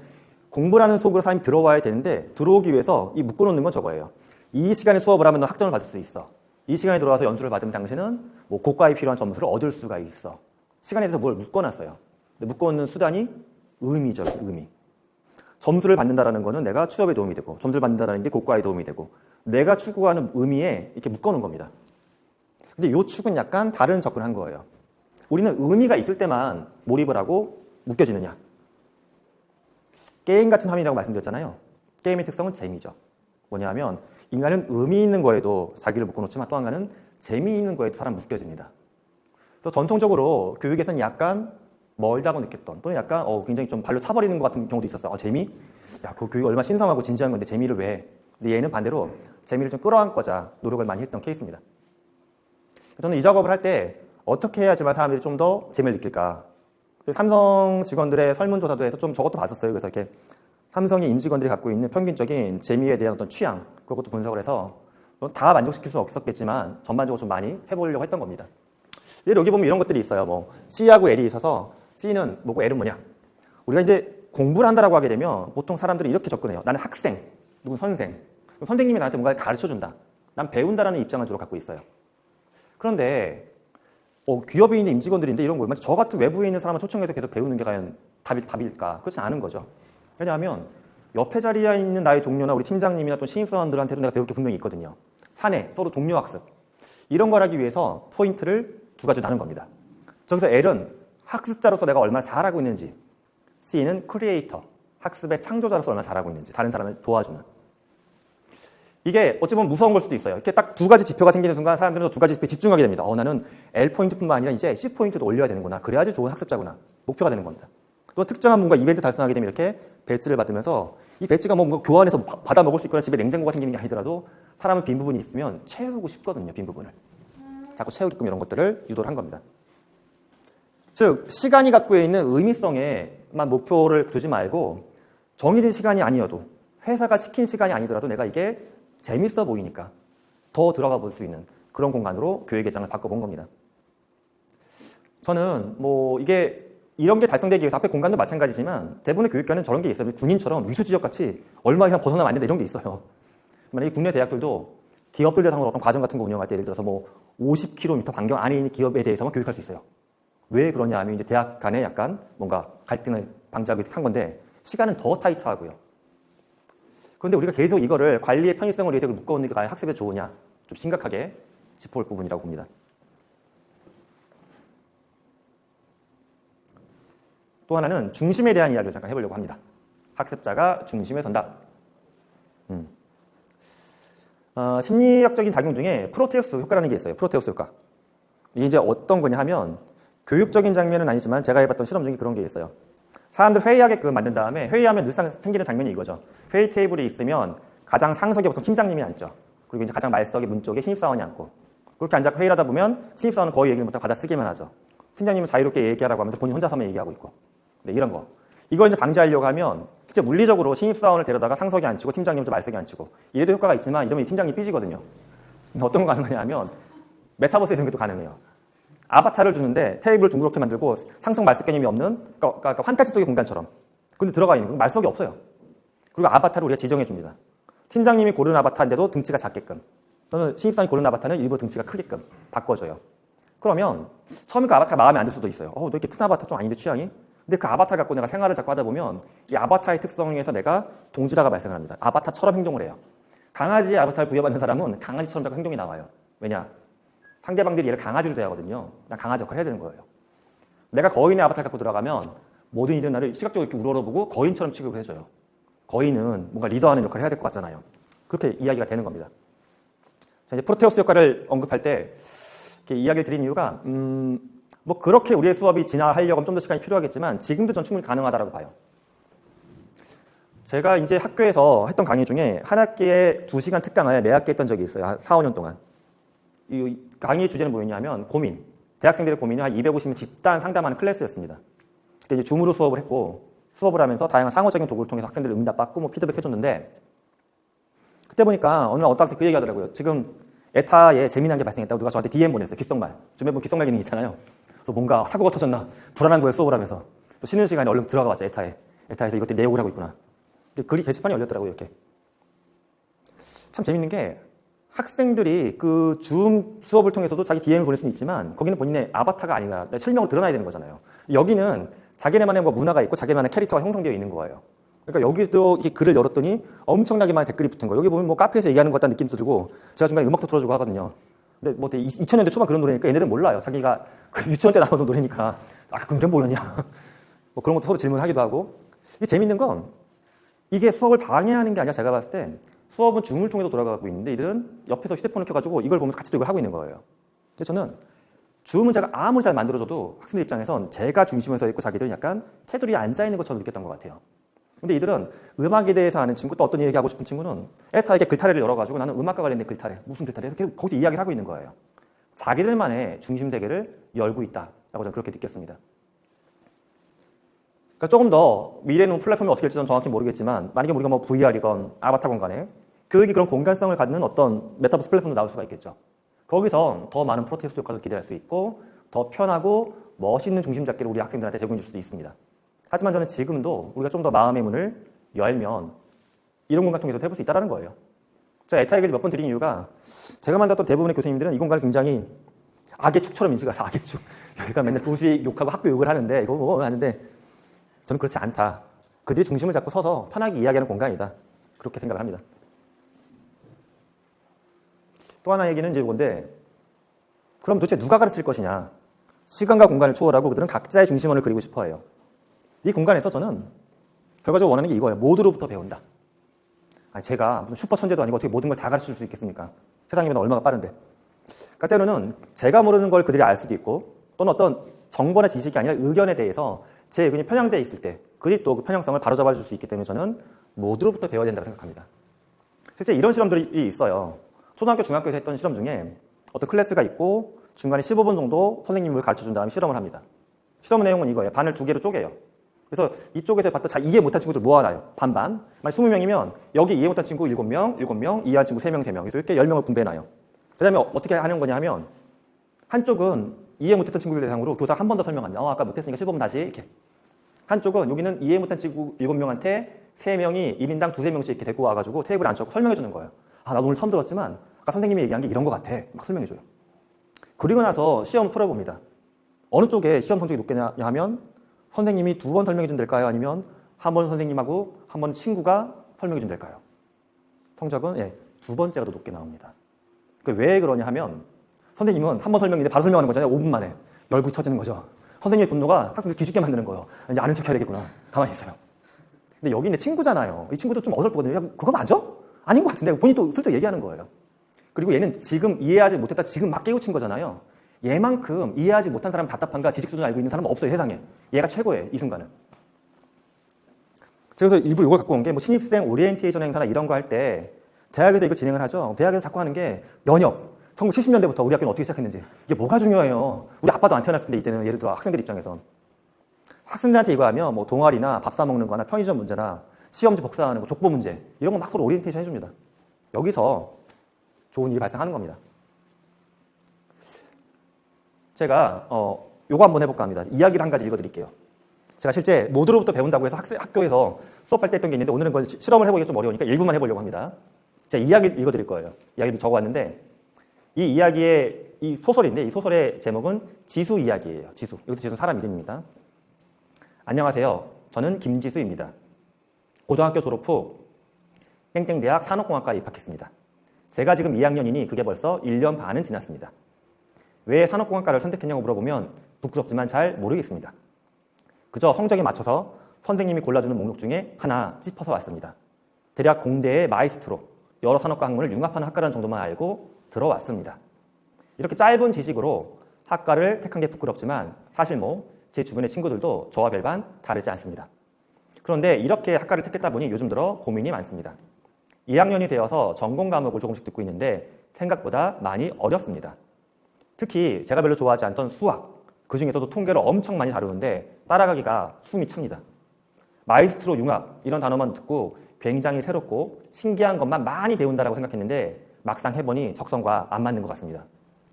공부라는 속으로 사람이 들어와야 되는데, 들어오기 위해서 이 묶어놓는 건 저거예요. 이 시간에 수업을 하면 너 학점을 받을 수 있어. 이 시간에 들어와서 연수를 받으면 당신은 뭐 고과에 필요한 점수를 얻을 수가 있어. 시간에 대해서 뭘 묶어놨어요. 근데 묶어놓는 수단이 의미죠. 의미. 점수를 받는다라는 거는 내가 취업에 도움이 되고, 점수를 받는다라는 게 고과에 도움이 되고, 내가 추구하는 의미에 이렇게 묶어놓은 겁니다. 근데 이 축은 약간 다른 접근을 한 거예요. 우리는 의미가 있을 때만 몰입을 하고 묶여지느냐. 게임 같은 화면이라고 말씀드렸잖아요. 게임의 특성은 재미죠. 뭐냐면 인간은 의미 있는 거에도 자기를 묶어놓지만 또 한 가지는 재미있는 거에도 사람 묶여집니다. 그래서 전통적으로 교육에서는 약간 멀다고 느꼈던 또는 약간 굉장히 좀 발로 차버리는 것 같은 경우도 있었어요. 재미? 야, 그 교육 얼마나 신성하고 진지한 건데 재미를 왜 해? 근데 얘는 반대로 재미를 좀 끌어안고자 노력을 많이 했던 케이스입니다. 저는 이 작업을 할 때 어떻게 해야지만 사람들이 좀 더 재미를 느낄까? 삼성 직원들의 설문조사도 해서 좀 저것도 봤었어요. 그래서 이렇게 삼성의 임직원들이 갖고 있는 평균적인 재미에 대한 어떤 취향, 그것도 분석을 해서 다 만족시킬 수는 없었겠지만 전반적으로 좀 많이 해보려고 했던 겁니다. 예를 여기 보면 이런 것들이 있어요. 뭐 C하고 L이 있어서 C는 뭐고 L은 뭐냐? 우리가 이제 공부를 한다라고 하게 되면 보통 사람들이 이렇게 접근해요. 나는 학생, 누군 선생. 선생님이 나한테 뭔가 가르쳐준다. 난 배운다라는 입장을 주로 갖고 있어요. 그런데 기업에 있는 임직원들인데 이런 거 저 같은 외부에 있는 사람을 초청해서 계속 배우는 게 과연 답일까? 그렇지 않은 거죠. 왜냐하면 옆에 자리에 있는 나의 동료나 우리 팀장님이나 또 신입사원들한테도 내가 배울 게 분명히 있거든요. 사내, 서로 동료 학습. 이런 걸 하기 위해서 포인트를 두 가지로 나눈 겁니다. 저기서 L은 학습자로서 내가 얼마나 잘하고 있는지, C는 크리에이터, 학습의 창조자로서 얼마나 잘하고 있는지, 다른 사람을 도와주는. 이게 어찌 보면 무서운 걸 수도 있어요. 이렇게 딱 두 가지 지표가 생기는 순간 사람들은 두 가지 지표에 집중하게 됩니다. 나는 L포인트뿐만 아니라 이제 C포인트도 올려야 되는구나. 그래야지 좋은 학습자구나. 목표가 되는 겁니다. 또 특정한 뭔가 이벤트 달성하게 되면 이렇게 배지를 받으면서 이 배지가 뭔가 교환해서 받아 먹을 수 있거나 집에 냉장고가 생기는 게 아니더라도 사람은 빈 부분이 있으면 채우고 싶거든요. 빈 부분을. 자꾸 채우게끔 이런 것들을 유도를 한 겁니다. 즉 시간이 갖고 있는 의미성에만 목표를 두지 말고 정해진 시간이 아니어도 회사가 시킨 시간이 아니더라도 내가 이게 재밌어 보이니까 더 들어가 볼 수 있는 그런 공간으로 교육 예정을 바꿔본 겁니다. 저는 이게 이런 게 달성되기 위해서 앞에 공간도 마찬가지지만 대부분의 교육과는 저런 게 있어요. 군인처럼 위수지역같이 얼마 이상 벗어나면 안 된다 이런 게 있어요. 만약에 국내 대학들도 기업들 대상으로 어떤 과정 같은 거 운영할 때 예를 들어서 뭐 50km 반경 안에 있는 기업에 대해서만 교육할 수 있어요. 왜 그러냐 하면 이제 대학 간에 약간 뭔가 갈등을 방지하기 위해서 한 건데 시간은 더 타이트하고요. 그런데 우리가 계속 이거를 관리의 편의성을 위해서 묶어오는 게 과연 학습에 좋으냐 좀 심각하게 짚어볼 부분이라고 봅니다. 또 하나는 중심에 대한 이야기를 잠깐 해보려고 합니다. 학습자가 중심에 선다. 심리학적인 작용 중에 프로테우스 효과라는 게 있어요. 프로테우스 효과. 이게 이제 어떤 거냐 하면 교육적인 장면은 아니지만 제가 해봤던 실험 중에 그런 게 있어요. 사람들 회의하게끔 만든 다음에 회의하면 늘상 생기는 장면이 이거죠. 회의 테이블에 있으면 가장 상석에 보통 팀장님이 앉죠. 그리고 이제 가장 말석에 문 쪽에 신입사원이 앉고 그렇게 앉아 회의를 하다 보면 신입사원은 거의 얘기를 못하고 받아쓰기만 하죠. 팀장님은 자유롭게 얘기하라고 하면서 본인 혼자서만 얘기하고 있고 네, 이런 거. 이걸 이제 방지하려고 하면 진짜 물리적으로 신입사원을 데려다가 상석에 앉히고 팀장님은 말석에 앉히고 이래도 효과가 있지만 이러면 이 팀장님이 삐지거든요. 어떤 거 가능하냐 하면 메타버스에서 그것도 가능해요. 아바타를 주는데 테이블을 둥그렇게 만들고 상석 말석 개념이 없는 그러니까 환타지 속의 공간처럼 근데 들어가 있는 건 말석이 없어요. 그리고 아바타를 우리가 지정해 줍니다. 팀장님이 고른 아바타인데도 등치가 작게끔 또는 신입사원이 고른 아바타는 일부 등치가 크게끔 바꿔줘요. 그러면 처음에 그 아바타가 마음에 안 들 수도 있어요. 너 이렇게 큰 아바타 좀 아닌데 취향이? 근데 그 아바타 갖고 내가 생활을 자꾸 하다 보면 이 아바타의 특성에서 내가 동질화가 발생을 합니다. 아바타처럼 행동을 해요. 강아지의 아바타를 부여받는 사람은 강아지처럼 자꾸 행동이 나와요. 왜냐? 상대방들이 얘를 강아지로 대하거든요. 난 강아지 역할을 해야 되는 거예요. 내가 거인의 아바타를 갖고 들어가면 모든 이들은 나를 시각적으로 이렇게 우러러보고 거인처럼 취급을 해줘요. 거인은 뭔가 리더하는 역할을 해야 될 것 같잖아요. 그렇게 이야기가 되는 겁니다. 자, 이제 프로테우스 효과를 언급할 때 이렇게 이야기를 드린 이유가 뭐 그렇게 우리의 수업이 진화하려고 하면 좀 더 시간이 필요하겠지만 지금도 전 충분히 가능하다고 봐요. 제가 이제 학교에서 했던 강의 중에 한 학기에 2시간 특강을 매 학기 했던 적이 있어요. 한 4, 5년 동안. 이 강의 주제는 뭐였냐면 고민. 대학생들의 고민을 한 250명 집단 상담하는 클래스였습니다. 그때 이제 줌으로 수업을 했고 수업을 하면서 다양한 상호적인 도구를 통해서 학생들 응답 받고 뭐 피드백 해줬는데 그때 보니까 어느 날 어떤 학생이 그 얘기 하더라고요. 지금 에타에 재미난 게 발생했다고 누가 저한테 DM 보냈어요. 귓속말. 줌에 보면 귓속말 기능이 있잖아요. 그래서 뭔가 사고가 터졌나 불안한 거예요. 수업을 하면서. 또 쉬는 시간에 얼른 들어가 봤죠. 에타에서 이것들이 내용을 하고 있구나. 근데 글이 게시판이 열렸더라고요. 이렇게. 참 재밌는 게 학생들이 그 줌 수업을 통해서도 자기 DM을 보낼 수는 있지만 거기는 본인의 아바타가 아니라 실명으로 드러나야 되는 거잖아요. 여기는 자기네만의 문화가 있고 자기만의 캐릭터가 형성되어 있는 거예요. 그러니까 여기도 이렇게 글을 열었더니 엄청나게 많은 댓글이 붙은 거예요. 여기 보면 뭐 카페에서 얘기하는 것 같다는 느낌도 들고 제가 중간에 음악도 틀어주고 하거든요. 근데 뭐 2000년대 초반 그런 노래니까 얘네들은 몰라요. 자기가 그 유치원 때 나오던 노래니까 그 노래 뭐였냐. 뭐 그런 것도 서로 질문하기도 하고. 이게 재밌는 건 이게 수업을 방해하는 게 아니라 제가 봤을 때 수업은 줌을 통해서 돌아가고 있는데 이들은 옆에서 휴대폰을 켜가지고 이걸 보면서 같이 또 이걸 하고 있는 거예요. 그래서 저는 줌은 제가 아무리 잘 만들어줘도 학생들 입장에선 제가 중심에 서 있고 자기들은 약간 테두리에 앉아있는 것처럼 느꼈던 것 같아요. 근데 이들은 음악에 대해서 아는 친구 또 어떤 얘기하고 싶은 친구는 에타에게 글타래를 열어가지고 나는 음악과 관련된 글타래 무슨 글타래 계속 거기서 이야기를 하고 있는 거예요. 자기들만의 중심 세계를 열고 있다라고 저는 그렇게 느꼈습니다. 그러니까 조금 더 미래는 플랫폼이 어떻게 될지 저는 정확히 모르겠지만 만약에 우리가 뭐 VR이건 아바타건 간에 교육이 그런 공간성을 갖는 어떤 메타버스 플랫폼도 나올 수가 있겠죠. 거기서 더 많은 프로테우스 효과를 기대할 수 있고 더 편하고 멋있는 중심 잡기를 우리 학생들한테 제공해 줄 수도 있습니다. 하지만 저는 지금도 우리가 좀 더 마음의 문을 열면 이런 공간 통해서 해볼 수 있다는 거예요. 제가 에타 얘기를 몇 번 드린 이유가 제가 만났던 대부분의 교수님들은 이 공간을 굉장히 악의 축처럼 인식해서 악의 축. 여기가 맨날 교수 욕하고 학교 욕을 하는데 이거 뭐 하는데 저는 그렇지 않다. 그들이 중심을 잡고 서서 편하게 이야기하는 공간이다. 그렇게 생각을 합니다. 또 하나 얘기는 이제 이건데 그럼 도대체 누가 가르칠 것이냐. 시간과 공간을 초월하고 그들은 각자의 중심원을 그리고 싶어 해요. 이 공간에서 저는 결과적으로 원하는 게 이거예요. 모두로부터 배운다. 아니 제가 무슨 슈퍼 천재도 아니고 어떻게 모든 걸 다 가르칠 수 있겠습니까? 세상이면 얼마나 빠른데. 그러니까 때로는 제가 모르는 걸 그들이 알 수도 있고 또는 어떤 정보나 지식이 아니라 의견에 대해서 제 의견이 편향되어 있을 때 그들이 또 그 편향성을 바로잡아 줄 수 있기 때문에 저는 모두로부터 배워야 된다고 생각합니다. 실제 이런 실험들이 있어요. 초등학교, 중학교에서 했던 실험 중에 어떤 클래스가 있고 중간에 15분 정도 선생님을 가르쳐준 다음에 실험을 합니다. 실험 내용은 이거예요. 반을 2개로 쪼개요. 그래서 이쪽에서 봤던 잘 이해 못한 친구들 모아놔요. 반반. 만약 20명이면 여기 이해 못한 친구 7명, 이해한 친구 3명. 그래서 이렇게 10명을 분배해놔요. 그 다음에 어떻게 하는 거냐 하면 한쪽은 이해 못했던 친구들 대상으로 교사 한 번 더 설명합니다. 아까 못했으니까 실범 다시 이렇게. 한쪽은 여기는 이해 못한 친구 7명한테 3명이 1인당 2~3명씩 이렇게 데리고 와가지고 테이블에 앉혀서 설명해 주는 거예요. 나도 오늘 처음 들었지만 아까 선생님이 얘기한 게 이런 것 같아. 막 설명해 줘요. 그리고 나서 시험 풀어봅니다. 어느 쪽에 시험 성적이 높겠냐 하면 선생님이 2번 설명해 주면 될까요? 아니면 한 번 선생님하고 한 번 친구가 설명해 주면 될까요? 성적은 2번째가 더 높게 나옵니다. 왜 그러냐 하면 선생님은 한 번 설명인데 바로 설명하는 거잖아요. 5분 만에. 열불이 터지는 거죠. 선생님의 분노가 학생들 기죽게 만드는 거예요. 이제 아는 척 해야 되겠구나. 가만히 있어요. 근데 여기 있는 친구잖아요. 이 친구도 좀 어설프거든요. 야, 그거 맞아? 아닌 것 같은데 본인이 또 슬쩍 얘기하는 거예요. 그리고 얘는 지금 이해하지 못했다 지금 막 깨우친 거잖아요. 얘만큼 이해하지 못한 사람 답답한가 지식 수준 알고 있는 사람은 없어요. 세상에. 얘가 최고예요. 이 순간은. 그래서 일부 이걸 갖고 온 게 뭐 신입생 오리엔테이션 행사나 이런 거 할 때 대학에서 이거 진행을 하죠. 대학에서 자꾸 하는 게 연협. 1970년대부터 우리 학교는 어떻게 시작했는지. 이게 뭐가 중요해요. 우리 아빠도 안 태어났을 때 이때는 예를 들어 학생들 입장에선. 학생들한테 이거 하면 뭐 동아리나 밥 사 먹는 거나 편의점 문제나 시험지 복사하는 거, 족보 문제 이런 거 막 서로 오리엔테이션 해줍니다. 여기서 좋은 일이 발생하는 겁니다. 제가 요거 한번 해볼까 합니다. 이야기를 한 가지 읽어드릴게요. 제가 실제 모드로부터 배운다고 해서 학교에서 수업할 때 했던 게 있는데 오늘은 그걸 실험을 해보기가 좀 어려우니까 일부만 해보려고 합니다. 제가 이야기를 읽어드릴 거예요. 이야기를 적어왔는데 이 이야기의 이 소설인데 이 소설의 제목은 지수 이야기예요. 지수. 여기서 지수는 사람 이름입니다. 안녕하세요. 저는 김지수입니다. 고등학교 졸업 후 땡땡대학 산업공학과에 입학했습니다. 제가 지금 2학년이니 그게 벌써 1년 반은 지났습니다. 왜 산업공학과를 선택했냐고 물어보면 부끄럽지만 잘 모르겠습니다. 그저 성적에 맞춰서 선생님이 골라주는 목록 중에 하나 짚어서 왔습니다. 대략 공대의 마이스트로 여러 산업과 학문을 융합하는 학과라는 정도만 알고 들어왔습니다. 이렇게 짧은 지식으로 학과를 택한 게 부끄럽지만 사실 제 주변의 친구들도 저와 별반 다르지 않습니다. 그런데 이렇게 학과를 택했다 보니 요즘 들어 고민이 많습니다. 2학년이 되어서 전공 과목을 조금씩 듣고 있는데 생각보다 많이 어렵습니다. 특히 제가 별로 좋아하지 않던 수학, 그 중에서도 통계를 엄청 많이 다루는데 따라가기가 숨이 찹니다. 마이스트로 융합 이런 단어만 듣고 굉장히 새롭고 신기한 것만 많이 배운다라고 생각했는데 막상 해보니 적성과 안 맞는 것 같습니다.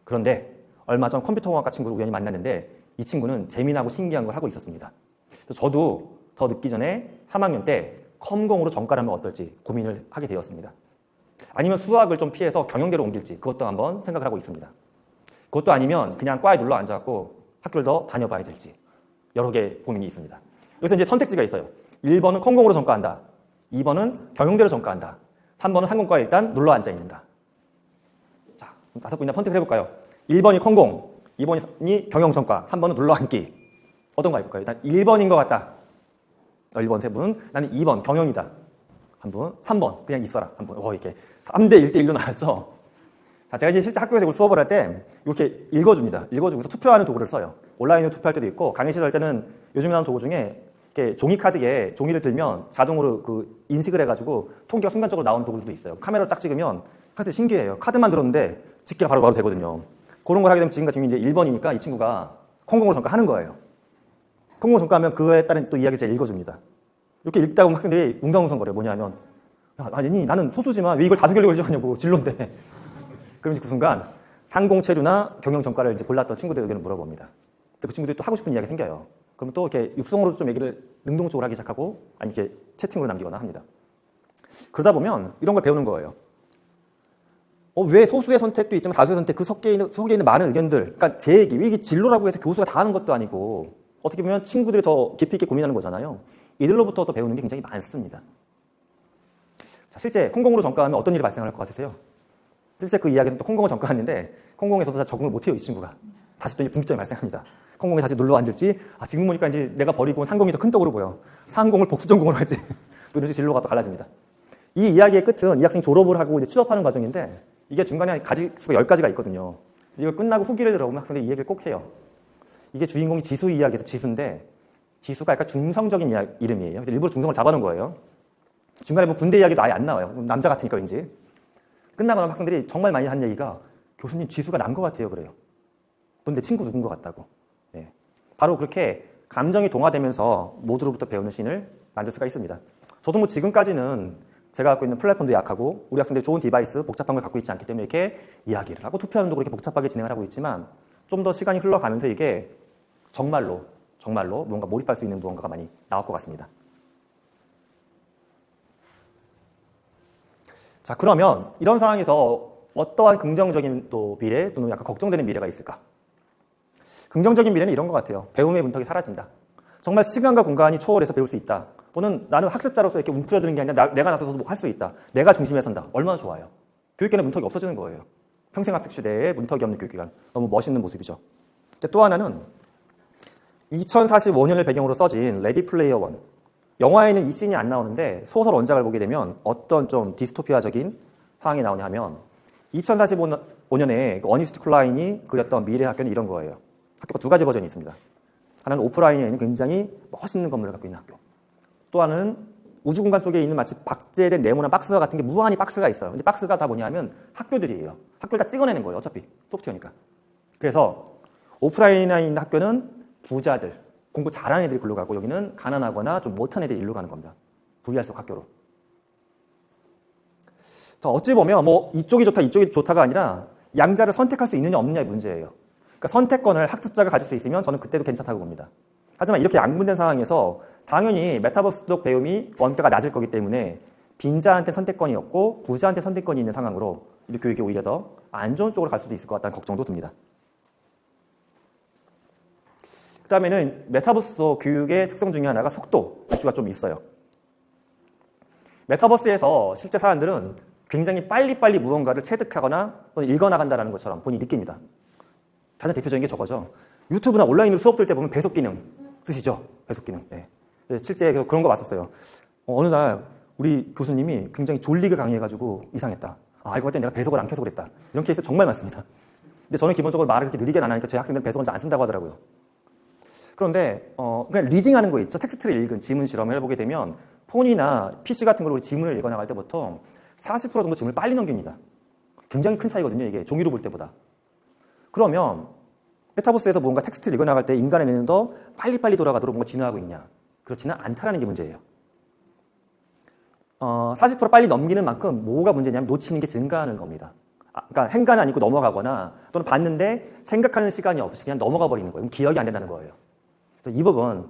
그런데 얼마 전 컴퓨터공학과 친구를 우연히 만났는데 이 친구는 재미나고 신기한 걸 하고 있었습니다. 저도 더 늦기 전에 3학년 때 컴공으로 전과를 하면 어떨지 고민을 하게 되었습니다. 아니면 수학을 좀 피해서 경영대로 옮길지 그것도 한번 생각을 하고 있습니다. 그것도 아니면 그냥 과에 눌러 앉아갖고 학교를 더 다녀봐야 될지 여러 개의 고민이 있습니다. 여기서 이제 선택지가 있어요. 1번은 컴공으로 전과한다. 2번은 경영대로 전과한다. 3번은 상공과에 일단 눌러 앉아 있는다. 자, 5분이나 선택을 해볼까요? 1번이 컴공, 2번이 경영 전과, 3번은 눌러 앉기. 어떤 거 해볼까요? 일단 1번인 것 같다. 1번 세 분. 나는 2번 경영이다. 한 분. 3번 그냥 있어라. 한 분. 이렇게 3대 1대1로 나왔죠. 자, 제가 이제 실제 학교에서 수업을 할 때 이렇게 읽어줍니다. 읽어주면서 투표하는 도구를 써요. 온라인으로 투표할 때도 있고 강의실 할 때는 요즘에 나오는 도구 중에 이렇게 종이 카드에 종이를 들면 자동으로 그 인식을 해가지고 통계가 순간적으로 나오는 도구들도 있어요. 카메라로 딱 찍으면 사실 신기해요. 카드만 들었는데 집계가 바로 되거든요. 그런 걸 하게 되면 지금같이 이제 1번이니까 이 친구가 컴공으로 전과하는 거예요. 컴공으로 전과하면 그거에 따른 또 이야기를 제가 읽어줍니다. 이렇게 읽다 보면 학생들이 웅성웅성거려요. 뭐냐면 아니 나는 소수지만 왜 이걸 다섯 개를 하냐고 진로인데. 그럼 이제 그 순간 상공체류나 경영 전과를 이제 골랐던 친구들 의견을 물어봅니다. 그 친구들이 또 하고 싶은 이야기가 생겨요. 그럼 또 이렇게 육성으로 좀 얘기를 능동적으로 하기 시작하고 아니 이렇게 채팅으로 남기거나 합니다. 그러다 보면 이런 걸 배우는 거예요. 왜 소수의 선택도 있지만 다수의 선택 그 속에 있는 많은 의견들 그러니까 제 얘기 이게 진로라고 해서 교수가 다 하는 것도 아니고 어떻게 보면 친구들이 더 깊이 있게 고민하는 거잖아요. 이들로부터 또 배우는 게 굉장히 많습니다. 자, 실제 컴공으로 전과하면 어떤 일이 발생할 것 같으세요? 실제 그 이야기에서 또 컴공을 전과하는데 컴공에서도 다 적응을 못해요. 이 친구가. 다시 또 이제 분기점이 발생합니다. 컴공에 다시 눌러 앉을지 지금 보니까 이제 내가 버리고 온 상공이 더 큰 떡으로 보여. 상공을 복수 전공으로 할지 이런 식으로 진로가 또 갈라집니다. 이 이야기의 끝은 이 학생이 졸업을 하고 이제 취업하는 과정인데 이게 중간에 가지수가 10가지가 있거든요. 이걸 끝나고 후기를 들어보면 학생들이 이 얘기를 꼭 해요. 이게 주인공이 지수 이야기에서 지수인데 지수가 약간 중성적인 이름이에요. 그래서 일부러 중성을 잡아놓은 거예요. 중간에 뭐 군대 이야기도 아예 안 나와요. 남자 같으니까 왠지. 끝나고 나면 학생들이 정말 많이 한 얘기가 교수님 지수가 난 것 같아요 그래요. 넌 내 친구 누군 것 같다고. 네. 바로 그렇게 감정이 동화되면서 모두로부터 배우는 신을 만들 수가 있습니다. 저도 뭐 지금까지는 제가 갖고 있는 플랫폼도 약하고 우리 학생들이 좋은 디바이스, 복잡한 걸 갖고 있지 않기 때문에 이렇게 이야기를 하고 투표하는 도구 이렇게 복잡하게 진행을 하고 있지만 좀 더 시간이 흘러가면서 이게 정말로 뭔가 몰입할 수 있는 무언가가 많이 나올 것 같습니다. 자, 그러면 이런 상황에서 어떠한 긍정적인 또 미래 또는 약간 걱정되는 미래가 있을까? 긍정적인 미래는 이런 것 같아요. 배움의 문턱이 사라진다. 정말 시간과 공간이 초월해서 배울 수 있다. 또는 나는 학습자로서 이렇게 웅크려드는 게 아니라 내가 나서서 뭐 할 수 있다. 내가 중심에 선다. 얼마나 좋아요. 교육계는 문턱이 없어지는 거예요. 평생학습 시대에 문턱이 없는 교육기관. 너무 멋있는 모습이죠. 또 하나는 2045년을 배경으로 써진 레디 플레이어 원. 영화에는 이 씬이 안 나오는데 소설 원작을 보게 되면 어떤 좀 디스토피아적인 상황이 나오냐 하면 2045년에 어니스트 클라인이 그렸던 미래 학교는 이런 거예요. 학교가 두 가지 버전이 있습니다. 하나는 오프라인에 있는 굉장히 멋있는 건물을 갖고 있는 학교. 또 하나는 우주 공간 속에 있는 마치 박제된 네모난 박스와 같은 게 무한히 박스가 있어요. 근데 박스가 다 뭐냐면 학교들이에요. 학교를 다 찍어내는 거예요. 어차피 소프트웨어니까. 그래서 오프라인에 있는 학교는 부자들, 공부 잘하는 애들이 글로 가고 여기는 가난하거나 좀 못한 애들이 일로 가는 겁니다. VR 속 학교로. 자, 어찌 보면 뭐 이쪽이 좋다, 이쪽이 좋다가 아니라 양자를 선택할 수 있느냐 없느냐의 문제예요. 그러니까 선택권을 학습자가 가질 수 있으면 저는 그때도 괜찮다고 봅니다. 하지만 이렇게 양분된 상황에서 당연히 메타버스 속 배움이 원가가 낮을 거기 때문에 빈자한테 선택권이 없고 부자한테 선택권이 있는 상황으로 이 교육이 오히려 더 안 좋은 쪽으로 갈 수도 있을 것 같다는 걱정도 듭니다. 그 다음에는 메타버스 속 교육의 특성 중에 하나가 속도 이슈가 좀 있어요. 메타버스에서 실제 사람들은 굉장히 빨리빨리 무언가를 체득하거나 또는 읽어나간다는 것처럼 본인이 느낍니다. 가장 대표적인 게 저거죠. 유튜브나 온라인으로 수업 들 때 보면 배속 기능 쓰시죠? 배속 기능. 네. 실제 그런 거 봤었어요. 어느 날 우리 교수님이 굉장히 졸리게 강의해가지고 이상했다. 알고 봤더니 내가 배속을 안 켜서 그랬다. 이런 케이스 정말 많습니다. 근데 저는 기본적으로 말을 그렇게 느리게 안 하니까 제 학생들은 배속을 잘 안 쓴다고 하더라고요. 그런데 그냥 리딩하는 거 있죠. 텍스트를 읽은 지문 실험을 해보게 되면 폰이나 PC 같은 걸로 지문을 읽어나갈 때 보통 40% 정도 지문을 빨리 넘깁니다. 굉장히 큰 차이거든요. 이게 종이로 볼 때보다. 그러면 메타버스에서 뭔가 텍스트를 읽어나갈 때 인간의 뇌는 더 빨리빨리 돌아가도록 뭔가 진화하고 있냐? 그렇지는 않다라는 게 문제예요. 40% 빨리 넘기는 만큼 뭐가 문제냐면 놓치는 게 증가하는 겁니다. 그러니까 행간이 아니고 넘어가거나 또는 봤는데 생각하는 시간이 없이 그냥 넘어가 버리는 거예요. 기억이 안 된다는 거예요. 그래서 이 부분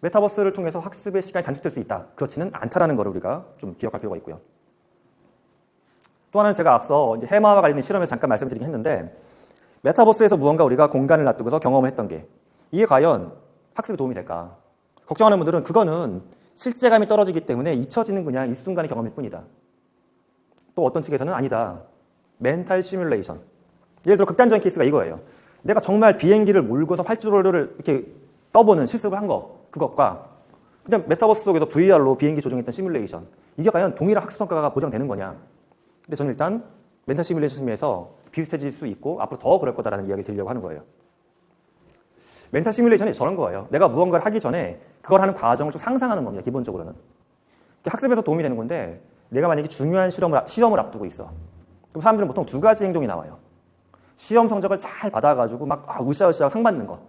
메타버스를 통해서 학습의 시간이 단축될 수 있다. 그렇지는 않다라는 걸 우리가 좀 기억할 필요가 있고요. 또 하나는 제가 앞서 이제 해마와 관련된 실험에서 잠깐 말씀드리긴 했는데 메타버스에서 무언가 우리가 공간을 놔두고서 경험을 했던 게 이게 과연 학습에 도움이 될까? 걱정하는 분들은 그거는 실제감이 떨어지기 때문에 잊혀지는 그냥 일순간의 경험일 뿐이다. 또 어떤 측에서는 아니다. 멘탈 시뮬레이션. 예를 들어 극단적인 케이스가 이거예요. 내가 정말 비행기를 몰고서 활주로를 이렇게 떠보는 실습을 한 거, 그것과 그냥 메타버스 속에서 VR로 비행기 조종했던 시뮬레이션. 이게 과연 동일한 학습 성과가 보장되는 거냐? 근데 저는 일단 멘탈 시뮬레이션에서 비슷해질 수 있고 앞으로 더 그럴 거다라는 이야기를 드리려고 하는 거예요. 멘탈 시뮬레이션이 저런 거예요. 내가 무언가를 하기 전에 그걸 하는 과정을 좀 상상하는 겁니다. 기본적으로는. 학습에서 도움이 되는 건데 내가 만약에 중요한 시험을 앞두고 있어. 그럼 사람들은 보통 두 가지 행동이 나와요. 시험 성적을 잘 받아가지고 막 으쌰으쌰 상 받는 거.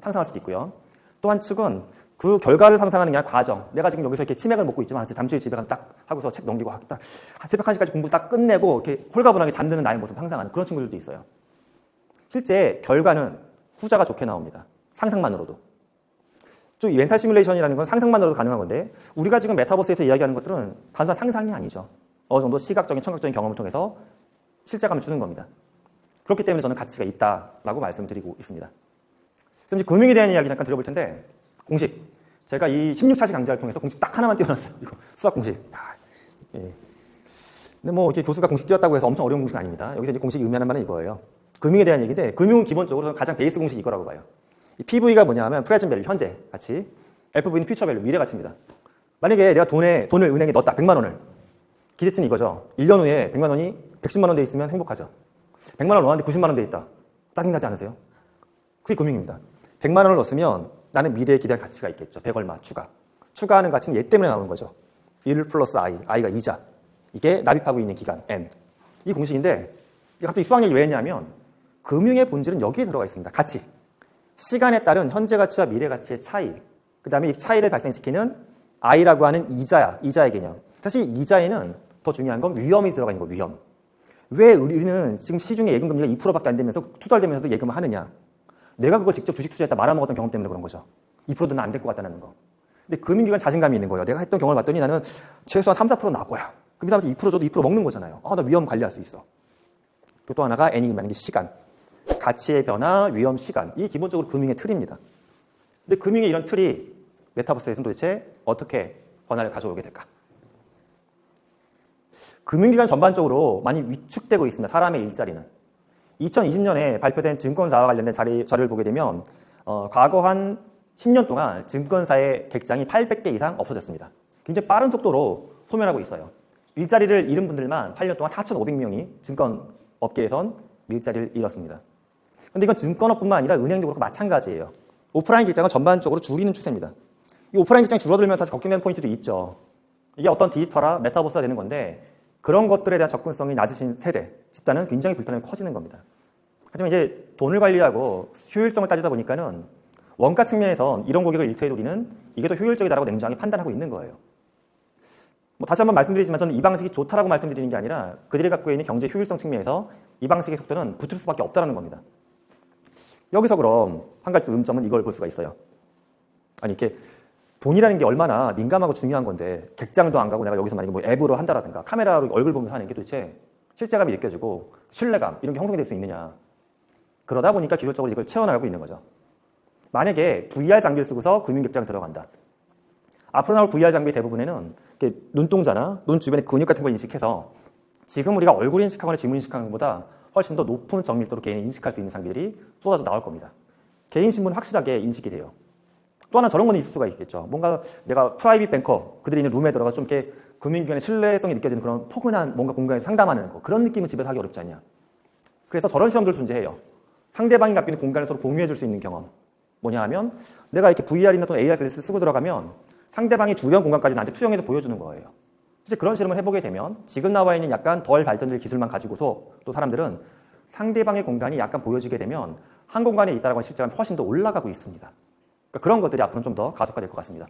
상상할 수도 있고요. 또 한 측은 그 결과를 상상하는 게 아니라 과정. 내가 지금 여기서 이렇게 치맥을 먹고 있지만 잠시 후에 집에 가서 딱 하고서 책 넘기고 딱 새벽 1시까지 공부 딱 끝내고 이렇게 홀가분하게 잠드는 나의 모습 상상하는 그런 친구들도 있어요. 실제 결과는 후자가 좋게 나옵니다. 상상만으로도. 좀 이 멘탈 시뮬레이션이라는 건 상상만으로도 가능한 건데 우리가 지금 메타버스에서 이야기하는 것들은 단순한 상상이 아니죠. 어느 정도 시각적인, 청각적인 경험을 통해서 실제감을 주는 겁니다. 그렇기 때문에 저는 가치가 있다라고 말씀드리고 있습니다. 그럼 이제 금융에 대한 이야기 잠깐 드려볼 텐데 공식. 제가 이 16차시 강좌를 통해서 공식 딱 하나만 띄워놨어요. 이거 수학 공식. 예. 근데 뭐 이렇게 교수가 공식 띄웠다고 해서 엄청 어려운 공식은 아닙니다. 여기서 이제 공식이 의미하는 말은 이거예요. 금융에 대한 얘기인데 금융은 기본적으로 가장 베이스 공식이 이거라고 봐요. 이 PV가 뭐냐면 프레젠트 밸류, 현재 가치. FV는 퓨처 밸류, 미래 가치입니다. 만약에 내가 돈을 은행에 넣었다. 100만 원을. 기대치는 이거죠. 1년 후에 100만 원이 110만 원 돼 있으면 행복하죠. 100만 원 넣었는데 90만 원 돼 있다. 짜증나지 않으세요? 그게 금융입니다. 100만 원을 넣었으면 나는 미래에 기대할 가치가 있겠죠. 100 얼마 추가. 추가하는 가치는 얘 때문에 나오는 거죠. 1 플러스 I, I가 이자. 이게 납입하고 있는 기간, N. 이 공식인데 갑자기 수학 얘기 왜 했냐면 금융의 본질은 여기에 들어가 있습니다. 가치. 시간에 따른 현재 가치와 미래 가치의 차이. 그 다음에 이 차이를 발생시키는 I라고 하는 이자의 개념. 사실 이자에는 더 중요한 건 위험이 들어가 있는 거예요. 위험. 왜 우리는 지금 시중에 예금금리가 2%밖에 안 되면서 투덜대면서도 예금을 하느냐. 내가 그걸 직접 주식 투자했다 말아먹었던 경험 때문에 그런 거죠. 2%는 안 될 것 같다는 거. 근데 금융기관 자신감이 있는 거예요. 내가 했던 경험을 봤더니 나는 최소한 3, 4% 나올 거야. 그럼 이 사람한테 2% 줘도 2% 먹는 거잖아요. 나 위험 관리할 수 있어. 그리고 또 하나가 N이라는 게 시간. 가치의 변화, 위험, 시간. 이게 기본적으로 금융의 틀입니다. 근데 금융의 이런 틀이 메타버스에서는 도대체 어떻게 변화를 가져오게 될까? 금융기관 전반적으로 많이 위축되고 있습니다. 사람의 일자리는. 2020년에 발표된 증권사와 관련된 자료를 보게 되면 과거 한 10년 동안 증권사의 객장이 800개 이상 없어졌습니다. 굉장히 빠른 속도로 소멸하고 있어요. 일자리를 잃은 분들만 8년 동안 4,500명이 증권업계에선 일자리를 잃었습니다. 그런데 이건 증권업뿐만 아니라 은행도 그렇고 마찬가지예요. 오프라인 객장은 전반적으로 줄이는 추세입니다. 이 오프라인 객장이 줄어들면서 사실 걱정되는 포인트도 있죠. 이게 어떤 디지털화, 메타버스가 되는 건데 그런 것들에 대한 접근성이 낮으신 세대, 집단은 굉장히 불편함이 커지는 겁니다. 하지만 이제 돈을 관리하고 효율성을 따지다 보니까는 원가 측면에선 이런 고객을 일터에 우리는 이게 더 효율적이다라고 냉정하게 판단하고 있는 거예요. 다시 한번 말씀드리지만 저는 이 방식이 좋다라고 말씀드리는 게 아니라 그들이 갖고 있는 경제 효율성 측면에서 이 방식의 속도는 붙을 수밖에 없다는 겁니다. 여기서 그럼 한 가지 음점은 이걸 볼 수가 있어요. 아니 이렇게 돈이라는 게 얼마나 민감하고 중요한 건데 객장도 안 가고 내가 여기서 만약에 뭐 앱으로 한다라든가 카메라로 얼굴 보면서 하는 게 도대체 실제감이 느껴지고 신뢰감 이런 게 형성이 될 수 있느냐. 그러다 보니까 기술적으로 이걸 채워나가고 있는 거죠. 만약에 VR 장비를 쓰고서 금융객장 들어간다. 앞으로 나올 VR 장비 대부분에는 눈동자나 눈 주변의 근육 같은 걸 인식해서 지금 우리가 얼굴 인식하거나 지문 인식하는 것보다 훨씬 더 높은 정밀도로 개인을 인식할 수 있는 장비들이 쏟아져 나올 겁니다. 개인 신분은 확실하게 인식이 돼요. 또 하나 저런 건 있을 수가 있겠죠. 뭔가 내가 프라이빗 뱅커, 그들이 있는 룸에 들어가 좀 이렇게 금융기관의 신뢰성이 느껴지는 그런 포근한 뭔가 공간에서 상담하는 거. 그런 느낌은 집에서 하기 어렵지 않냐. 그래서 저런 시험들 존재해요. 상대방이 갖고 있는 공간을 서로 공유해 줄 수 있는 경험. 뭐냐 하면 내가 이렇게 VR이나 또는 AR 글래스 쓰고 들어가면 상대방이 주변 공간까지 나한테 투영해서 보여주는 거예요. 이제 그런 실험을 해보게 되면 지금 나와 있는 약간 덜 발전된 기술만 가지고서 또 사람들은 상대방의 공간이 약간 보여지게 되면 한 공간에 있다라고 하는 실제감이 훨씬 더 올라가고 있습니다. 그러니까 그런 것들이 앞으로는 좀 더 가속화될 것 같습니다.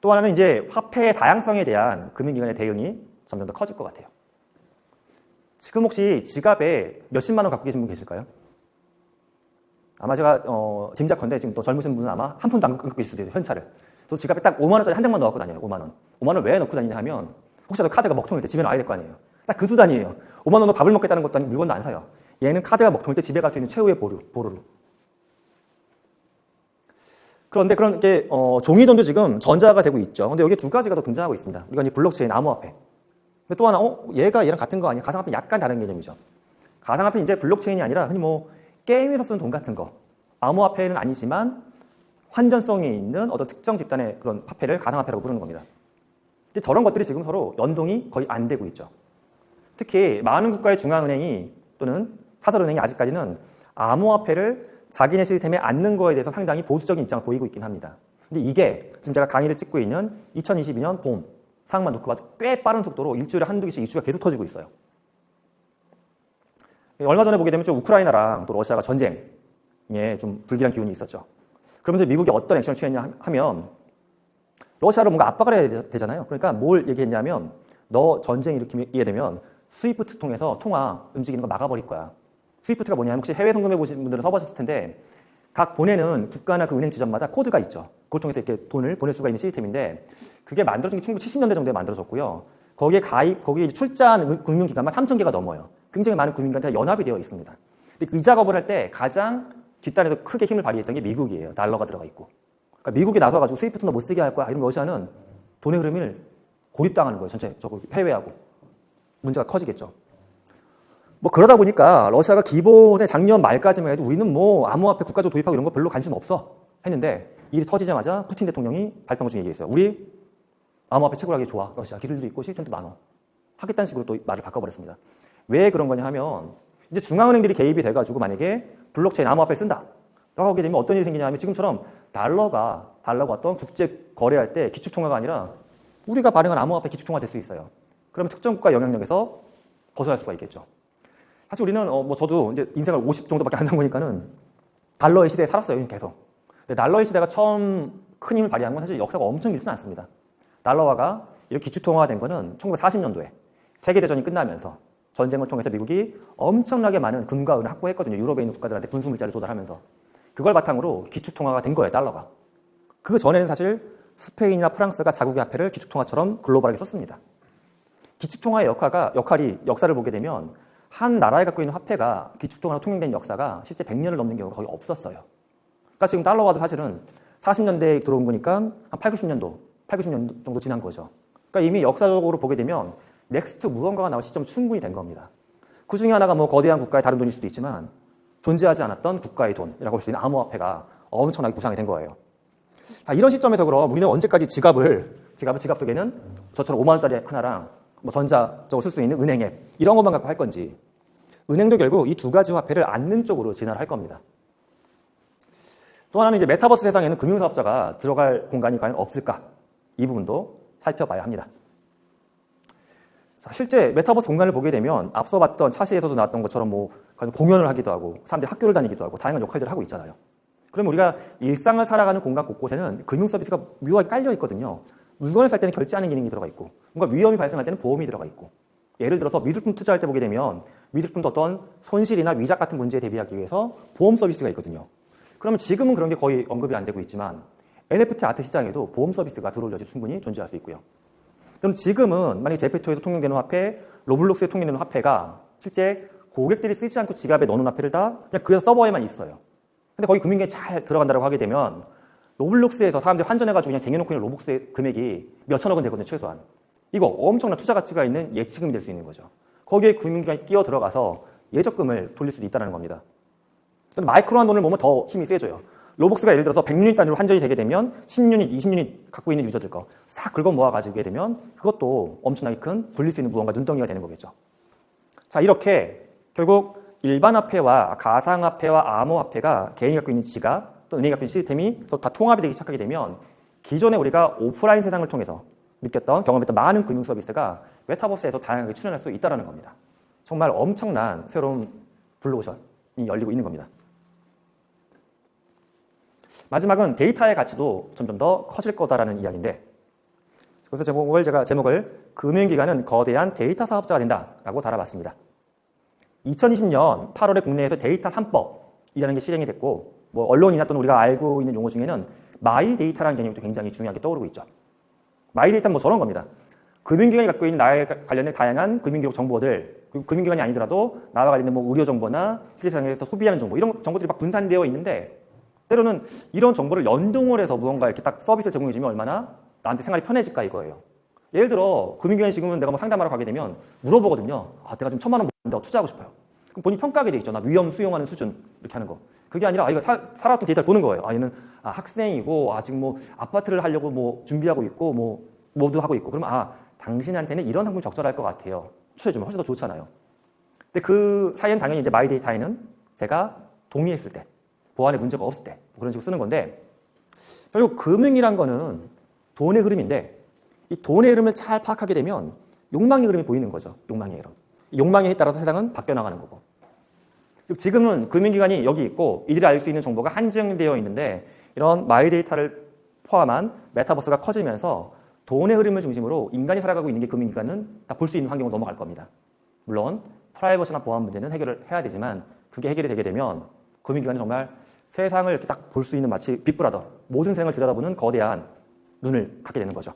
또 하나는 이제 화폐의 다양성에 대한 금융기관의 대응이 점점 더 커질 것 같아요. 지금 혹시 지갑에 몇십만 원 갖고 계신 분 계실까요? 아마 제가 짐작컨대 지금 또 젊으신 분은 아마 한 푼도 안 갖고 계실 수도 있어요. 현찰을. 저 지갑에 딱 5만 원짜리 한 장만 넣고 다녀요. 5만 원. 5만 원을 왜 넣고 다니냐 하면 혹시라도 카드가 먹통일 때 집에 놔야 될 거 아니에요. 딱 그 수단이에요. 5만 원으로 밥을 먹겠다는 것도 아니고 물건도 안 사요. 얘는 카드가 먹통일 때 집에 갈 수 있는 최후의 보루로. 그런데 그런 게 종이돈도 지금 전자가 되고 있죠. 근데 여기 두 가지가 더 등장하고 있습니다. 이건 이제 블록체인 암호화폐. 근데 또 하나 얘가 얘랑 같은 거 아니야? 가상화폐는 약간 다른 개념이죠. 가상화폐는 이제 블록체인이 아니라 흔히 뭐 게임에서 쓰는 돈 같은 거. 암호화폐는 아니지만 환전성이 있는 어떤 특정 집단의 그런 화폐를 가상화폐라고 부르는 겁니다. 근데 저런 것들이 지금 서로 연동이 거의 안 되고 있죠. 특히 많은 국가의 중앙은행이 또는 사설은행이 아직까지는 암호화폐를 자기네 시스템에 앉는 거에 대해서 상당히 보수적인 입장을 보이고 있긴 합니다. 근데 이게 지금 제가 강의를 찍고 있는 2022년 봄 상황만 놓고 봐도 꽤 빠른 속도로 일주일에 한두 개씩 이슈가 계속 터지고 있어요. 얼마 전에 보게 되면 좀 우크라이나랑 또 러시아가 전쟁에 좀 불길한 기운이 있었죠. 그러면서 미국이 어떤 액션을 취했냐 하면 러시아를 뭔가 압박을 해야 되잖아요. 그러니까 뭘 얘기했냐면 너 전쟁 일으키게 되면 스위프트 통해서 통화 움직이는 거 막아버릴 거야. 스위프트가 뭐냐면 혹시 해외 송금해 보신 분들은 써보셨을 텐데 각 보내는 국가나 그 은행 지점마다 코드가 있죠. 그걸 통해서 이렇게 돈을 보낼 수가 있는 시스템인데 그게 만들어진 게 1970년대 정도에 만들어졌고요. 거기에 출자한 금융기관만 3,000개가 넘어요. 굉장히 많은 금융기관이 다 연합이 되어 있습니다. 근데 이 작업을 할 때 가장 뒷단에서 크게 힘을 발휘했던 게 미국이에요. 달러가 들어가 있고. 그러니까 미국이 나서가지고 스위프트 너 못 쓰게 할 거야. 이러면 러시아는 돈의 흐름을 고립당하는 거예요. 전체적으로 해외하고. 문제가 커지겠죠. 뭐 그러다 보니까 러시아가 기본에 작년 말까지만 해도 우리는 뭐 암호화폐 국가적으로 도입하고 이런 거 별로 관심 없어 했는데 일이 터지자마자 푸틴 대통령이 발표한 것 중에 얘기했어요. 우리 암호화폐 채굴하기 좋아. 러시아 기술도 있고 시스템도 많아. 하겠다는 식으로 또 말을 바꿔버렸습니다. 왜 그런 거냐 하면 이제 중앙은행들이 개입이 돼가지고 만약에 블록체인 암호화폐를 쓴다 라고 하게 되면 어떤 일이 생기냐 하면 지금처럼 달러가 어떤 국제 거래할 때 기축통화가 아니라 우리가 발행한 암호화폐 기축통화 될 수 있어요. 그러면 특정 국가 영향력에서 벗어날 수가 있겠죠. 사실 우리는 뭐 저도 이제 인생을 50 정도밖에 안 남으니까는 달러의 시대에 살았어요. 계속. 근데 달러의 시대가 처음 큰 힘을 발휘한 건 사실 역사가 엄청 길지는 않습니다. 달러화가 이렇게 기축통화가 된 거는 1940년도에 세계대전이 끝나면서 전쟁을 통해서 미국이 엄청나게 많은 금과 은을 확보했거든요. 유럽에 있는 국가들한테 군수물자를 조달하면서. 그걸 바탕으로 기축통화가 된 거예요, 달러가. 그 전에는 사실 스페인이나 프랑스가 자국의 화폐를 기축통화처럼 글로벌하게 썼습니다. 기축통화의 역할이 역사를 보게 되면 한 나라에 갖고 있는 화폐가 기축통화로 통용된 역사가 실제 100년을 넘는 경우가 거의 없었어요. 그러니까 지금 달러가도 사실은 40년대에 들어온 거니까 한 80년 정도 지난 거죠. 그러니까 이미 역사적으로 보게 되면 넥스트 무언가가 나올 시점은 충분히 된 겁니다. 그 중에 하나가 뭐 거대한 국가의 다른 돈일 수도 있지만 존재하지 않았던 국가의 돈이라고 할 수 있는 암호화폐가 엄청나게 구상이 된 거예요. 자, 이런 시점에서 그럼 우리는 언제까지 지갑 속에는 저처럼 5만 원짜리 하나랑 뭐 전자적으로 쓸 수 있는 은행 앱 이런 것만 갖고 할 건지, 은행도 결국 이 두 가지 화폐를 않는 쪽으로 진화를 할 겁니다. 또 하나는 이제 메타버스 세상에는 금융사업자가 들어갈 공간이 과연 없을까? 이 부분도 살펴봐야 합니다. 자, 실제 메타버스 공간을 보게 되면 앞서 봤던 차시에서도 나왔던 것처럼 뭐 공연을 하기도 하고 사람들이 학교를 다니기도 하고 다양한 역할들을 하고 있잖아요. 그러면 우리가 일상을 살아가는 공간 곳곳에는 금융 서비스가 묘하게 깔려 있거든요. 물건을 살 때는 결제하는 기능이 들어가 있고, 뭔가 위험이 발생할 때는 보험이 들어가 있고, 예를 들어서 미술품 투자할 때 보게 되면 미술품도 어떤 손실이나 위작 같은 문제에 대비하기 위해서 보험 서비스가 있거든요. 그러면 지금은 그런 게 거의 언급이 안 되고 있지만 NFT 아트 시장에도 보험 서비스가 들어올 여지 충분히 존재할 수 있고요. 그럼 지금은 만약에 제페토에서 통용되는 화폐, 로블록스에 통용되는 화폐가 실제 고객들이 쓰지 않고 지갑에 넣어놓은 화폐를 다 그냥 그 서버에만 있어요. 근데 거기 금융계에 잘 들어간다고 하게 되면 로블록스에서 사람들이 환전해가지고 그냥 쟁여놓고 있는 로블록스의 금액이 몇천억 원 되거든요, 최소한. 이거 엄청난 투자 가치가 있는 예치금이 될 수 있는 거죠. 거기에 금융기관이 끼어 들어가서 예적금을 돌릴 수도 있다는 겁니다. 마이크로한 돈을 모으면 더 힘이 세져요. 로벅스가 예를 들어서 100유닛 단위로 환전이 되게 되면 10유닛, 20유닛 갖고 있는 유저들 거 싹 긁어 모아가지고 되면 그것도 엄청나게 큰 불릴 수 있는 무언가 눈덩이가 되는 거겠죠. 자, 이렇게 결국 일반 화폐와 가상화폐와 암호화폐가 개인이 갖고 있는 지갑 또 은행이 갖고 있는 시스템이 또 다 통합이 되기 시작하게 되면 기존에 우리가 오프라인 세상을 통해서 느꼈던 경험했던 많은 금융 서비스가 메타버스에서 다양하게 출현할 수 있다는 겁니다. 정말 엄청난 새로운 블루오션이 열리고 있는 겁니다. 마지막은 데이터의 가치도 점점 더 커질 거다라는 이야기인데, 그래서 제목을 금융기관은 거대한 데이터 사업자가 된다라고 달아봤습니다. 2020년 8월에 국내에서 데이터 3법이라는 게 실행이 됐고, 뭐 언론이나 또는 우리가 알고 있는 용어 중에는 마이 데이터라는 개념도 굉장히 중요하게 떠오르고 있죠. 마이 데이터는 뭐 저런 겁니다. 금융기관이 갖고 있는 나에 관련된 다양한 금융기록 정보들, 그리고 금융기관이 아니더라도 나와 관련된 뭐 의료 정보나 실제상에서 소비하는 정보, 이런 정보들이 막 분산되어 있는데, 때로는 이런 정보를 연동을 해서 무언가 이렇게 딱 서비스를 제공해주면 얼마나 나한테 생활이 편해질까 이거예요. 예를 들어 금융기관이 지금은 내가 뭐 상담하러 가게 되면 물어보거든요. 아, 내가 지금 1,000만 원 모았는데 투자하고 싶어요. 그럼 본인이 평가하게 돼 있죠. 나 위험 수용하는 수준 이렇게 하는 거. 그게 아니라 이거 살아왔던 데이터를 보는 거예요. 얘는 학생이고 지금 뭐 아파트를 하려고 뭐 준비하고 있고 뭐 모두 하고 있고, 그러면 당신한테는 이런 상품이 적절할 것 같아요. 추천해주면 훨씬 더 좋잖아요. 근데 그 사이엔 당연히 이제 마이 데이터에는 제가 동의했을 때, 보안에 문제가 없을 때 그런 식으로 쓰는 건데, 결국 금융이란 거는 돈의 흐름인데 이 돈의 흐름을 잘 파악하게 되면 욕망의 흐름이 보이는 거죠. 욕망의 흐름. 욕망에 따라서 세상은 바뀌어 나가는 거고, 지금은 금융기관이 여기 있고 이들이 알 수 있는 정보가 한정되어 있는데 이런 마이 데이터를 포함한 메타버스가 커지면서 돈의 흐름을 중심으로 인간이 살아가고 있는 게 금융기관은 다 볼 수 있는 환경으로 넘어갈 겁니다. 물론 프라이버시나 보안 문제는 해결을 해야 되지만 그게 해결이 되게 되면 금융기관이 정말 세상을 이렇게 딱 볼 수 있는 마치 빅브라더, 모든 세상을 들여다보는 거대한 눈을 갖게 되는 거죠.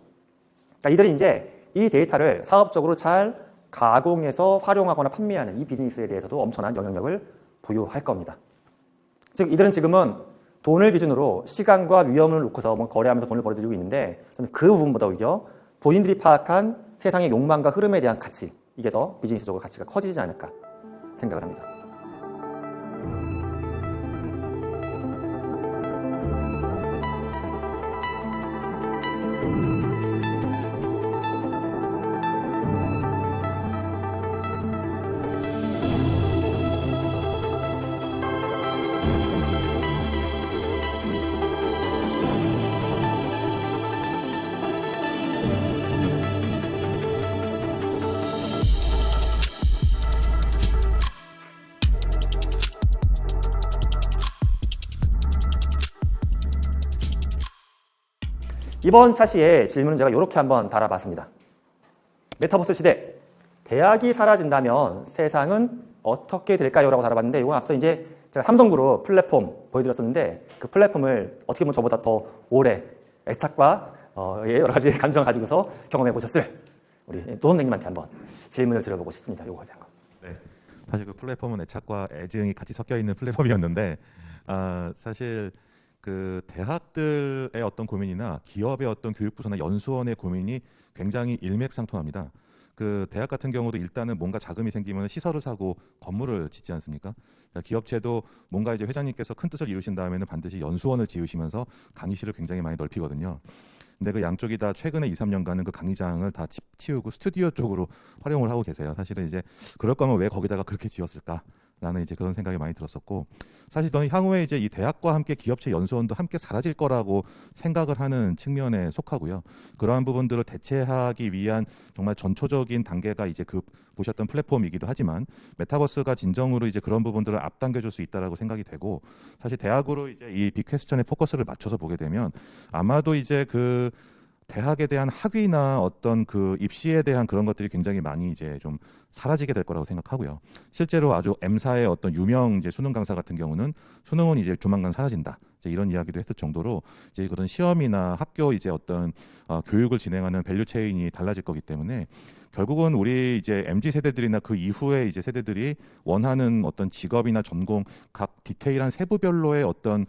그러니까 이들이 이제 이 데이터를 사업적으로 잘 가공해서 활용하거나 판매하는 이 비즈니스에 대해서도 엄청난 영향력을 부여할 겁니다. 즉 이들은 지금은 돈을 기준으로 시간과 위험을 놓고서 뭐 거래하면서 돈을 벌어들이고 있는데, 저는 그 부분보다 오히려 본인들이 파악한 세상의 욕망과 흐름에 대한 가치, 이게 더 비즈니스적으로 가치가 커지지 않을까 생각을 합니다. 이번 차시의 질문은 제가 이렇게 한번 달아봤습니다. 메타버스 시대, 대학이 사라진다면 세상은 어떻게 될까요? 라고 다뤄봤는데 이건 앞서 이제 제가 삼성그룹 플랫폼 보여드렸었는데 그 플랫폼을 어떻게 보면 저보다 더 오래 애착과 여러 가지 감정을 가지고서 경험해 보셨을 우리 노 선생님한테 한번 질문을 드려보고 싶습니다. 이거에 대한 거. 네. 사실 그 플랫폼은 애착과 애증이 같이 섞여 있는 플랫폼이었는데 사실 그 대학들의 어떤 고민이나 기업의 어떤 교육부서나 연수원의 고민이 굉장히 일맥상통합니다. 그 대학 같은 경우도 일단은 뭔가 자금이 생기면 시설을 사고 건물을 짓지 않습니까? 기업체도 뭔가 이제 회장님께서 큰 뜻을 이루신 다음에는 반드시 연수원을 지으시면서 강의실을 굉장히 많이 넓히거든요. 근데 그 양쪽이 다 최근에 2, 3년간은 그 강의장을 다 치우고 스튜디오 쪽으로 활용을 하고 계세요. 사실은 이제 그럴 거면 왜 거기다가 그렇게 지었을까? 라는 이제 그런 생각이 많이 들었었고, 사실 저는 향후에 이제 이 대학과 함께 기업체 연수원도 함께 사라질 거라고 생각을 하는 측면에 속하고요. 그러한 부분들을 대체하기 위한 정말 전초적인 단계가 이제 그 보셨던 플랫폼이기도 하지만 메타버스가 진정으로 이제 그런 부분들을 앞당겨줄 수 있다라고 생각이 되고, 사실 대학으로 이제 이 빅퀘스천에 포커스를 맞춰서 보게 되면 아마도 이제 그 대학에 대한 학위나 어떤 그 입시에 대한 그런 것들이 굉장히 많이 이제 좀 사라지게 될 거라고 생각하고요. 실제로 아주 M사의 어떤 유명 이제 수능 강사 같은 경우는 수능은 이제 조만간 사라진다. 이제 이런 이야기도 했을 정도로 이제 그런 시험이나 학교 이제 어떤 교육을 진행하는 밸류 체인이 달라질 거기 때문에 결국은 우리 이제 MZ 세대들이나 그 이후에 이제 세대들이 원하는 어떤 직업이나 전공 각 디테일한 세부별로의 어떤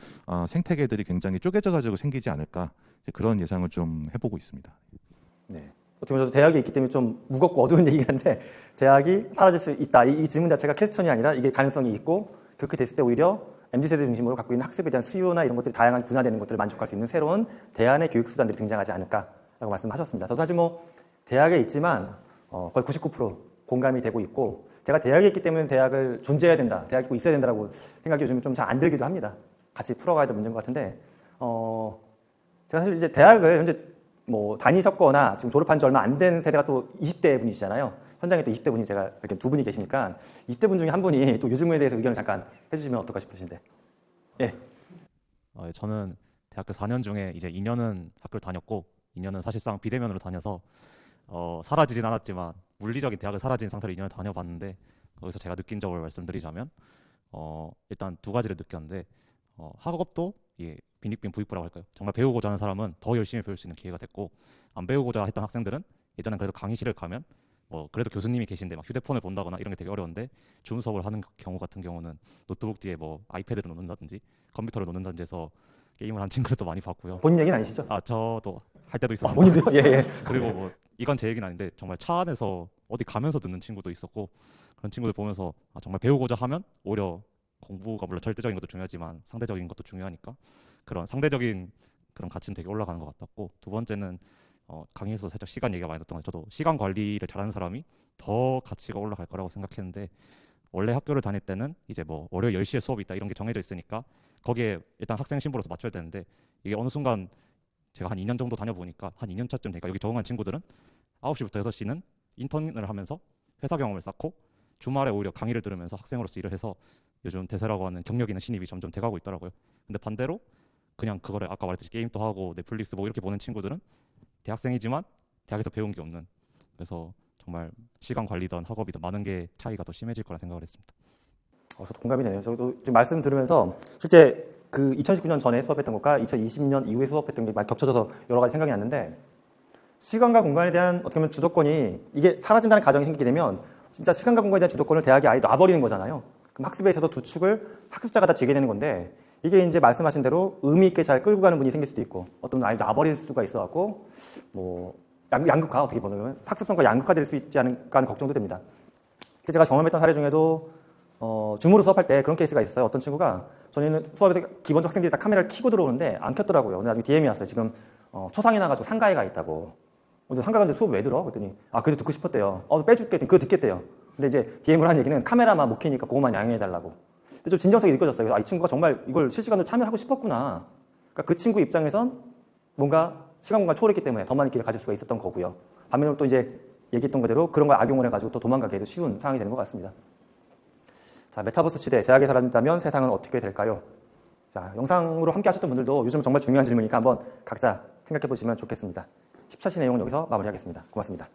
생태계들이 굉장히 쪼개져 가지고 생기지 않을까. 그런 예상을 좀 해보고 있습니다. 네. 어떻게 보면 저도 대학에 있기 때문에 좀 무겁고 어두운 얘기긴 한데 대학이 사라질 수 있다. 이 질문 자체가 퀘스천이 아니라 이게 가능성이 있고 그렇게 됐을 때 오히려 MZ세대 중심으로 갖고 있는 학습에 대한 수요나 이런 것들이 다양한 분화되는 것들을 만족할 수 있는 새로운 대안의 교육 수단들이 등장하지 않을까라고 말씀하셨습니다. 저도 사실 뭐 대학에 있지만 거의 99% 공감이 되고 있고 제가 대학에 있기 때문에 대학을 존재해야 된다. 대학에 꼭 있어야 된다라고 생각이 요즘 좀 잘 안 들기도 합니다. 같이 풀어가야 될 문제인 것 같은데 제가 사실 이제 대학을 현재 뭐 다니셨거나 지금 졸업한 지 얼마 안 된 세대가 또 20대 분이시잖아요. 현장에 또 20대 분이 제가 이렇게 두 분이 계시니까 20대 분 중에 한 분이 또 요즘에 대해서 의견을 잠깐 해주시면 어떨까 싶으신데. 예. 저는 대학교 4년 중에 이제 2년은 학교를 다녔고 2년은 사실상 비대면으로 다녀서 사라지진 않았지만 물리적인 대학을 사라진 상태로 2년을 다녀봤는데 거기서 제가 느낀 점을 말씀드리자면 일단 두 가지를 느꼈는데 학업도 빈익빈 부익부라고 할까요? 정말 배우고자 하는 사람은 더 열심히 배울 수 있는 기회가 됐고 안 배우고자 했던 학생들은 예전엔 그래도 강의실을 가면 그래도 교수님이 계신데 막 휴대폰을 본다거나 이런 게 되게 어려운데 줌 수업을 하는 경우 같은 경우는 노트북 뒤에 뭐 아이패드를 놓는다든지 컴퓨터를 놓는다든지 해서 게임을 한 친구들도 많이 봤고요. 본인 얘기는 아니시죠? 저도 할 때도 있었습니다. 본인도요? 예. 그리고 뭐 이건 제 얘기는 아닌데 정말 차 안에서 어디 가면서 듣는 친구도 있었고 그런 친구들 보면서 정말 배우고자 하면 오히려 공부가 물론 절대적인 것도 중요하지만 상대적인 것도 중요하니까 그런 상대적인 그런 가치는 되게 올라가는 것 같았고 두 번째는 강의에서 살짝 시간 얘기가 많이 났던 것 같아요. 저도 시간 관리를 잘하는 사람이 더 가치가 올라갈 거라고 생각했는데 원래 학교를 다닐 때는 이제 뭐 월요일 10시에 수업이 있다 이런 게 정해져 있으니까 거기에 일단 학생 신분으로서 맞춰야 되는데 이게 어느 순간 제가 한 2년 정도 다녀보니까 한 2년 차쯤 되니까 여기 적응한 친구들은 9시부터 6시는 인턴을 하면서 회사 경험을 쌓고 주말에 오히려 강의를 들으면서 학생으로서 일을 해서 요즘 대세라고 하는 경력 있는 신입이 점점 돼가고 있더라고요. 근데 반대로 그냥 그거를 아까 말했듯이 게임도 하고 넷플릭스 보고 이렇게 보는 친구들은 대학생이지만 대학에서 배운 게 없는 그래서 정말 시간 관리든 학업이든 많은 게 차이가 더 심해질 거라 생각을 했습니다. 저도 공감이 되네요. 저도 지금 말씀 들으면서 실제 그 2019년 전에 수업했던 것과 2020년 이후에 수업했던 게 많이 겹쳐져서 여러 가지 생각이 났는데 시간과 공간에 대한 어떻게 보면 주도권이 이게 사라진다는 가정이 생기게 되면 진짜 시간과 공간에 대한 주도권을 대학이 아예 놔버리는 거잖아요. 그럼 학습에 있어서 두 축을 학습자가 다 쥐게 되는 건데 이게 이제 말씀하신 대로 의미 있게 잘 끌고 가는 분이 생길 수도 있고 어떤 분은 아예 놔버릴 수가 있어갖고 뭐 양극화 어떻게 보면 학습성과 양극화될 수 있지 않을까 하는 걱정도 됩니다. 제가 경험했던 사례 중에도 줌으로 수업할 때 그런 케이스가 있었어요. 어떤 친구가 저희는 수업에서 기본적으로 학생들이 다 카메라를 켜고 들어오는데 안 켰더라고요. 근데 나중에 DM이 왔어요. 지금 초상이 나가지고 상가에 가 있다고. 근데 상가 가는데 수업 왜 들어? 그랬더니 그래도 듣고 싶었대요. 빼줄게. 그거 듣겠대요. 근데 이제 DM을 한 얘기는 카메라만 못 켜니까 그것만 양해해달라고. 근데 좀 진정성이 느껴졌어요. 이 친구가 정말 이걸 실시간으로 참여하고 싶었구나. 그러니까 그 친구 입장에선 뭔가 시간 공간 초월했기 때문에 더 많은 기회를 가질 수가 있었던 거고요. 반면에 또 이제 얘기했던 그대로 그런 걸 악용을 해가지고 또 도망가기에도 쉬운 상황이 되는 것 같습니다. 자, 메타버스 시대, 대학에 사라진다면 세상은 어떻게 될까요? 자, 영상으로 함께 하셨던 분들도 요즘 정말 중요한 질문이니까 한번 각자 생각해 보시면 좋겠습니다. 14시 내용은 여기서 마무리하겠습니다. 고맙습니다.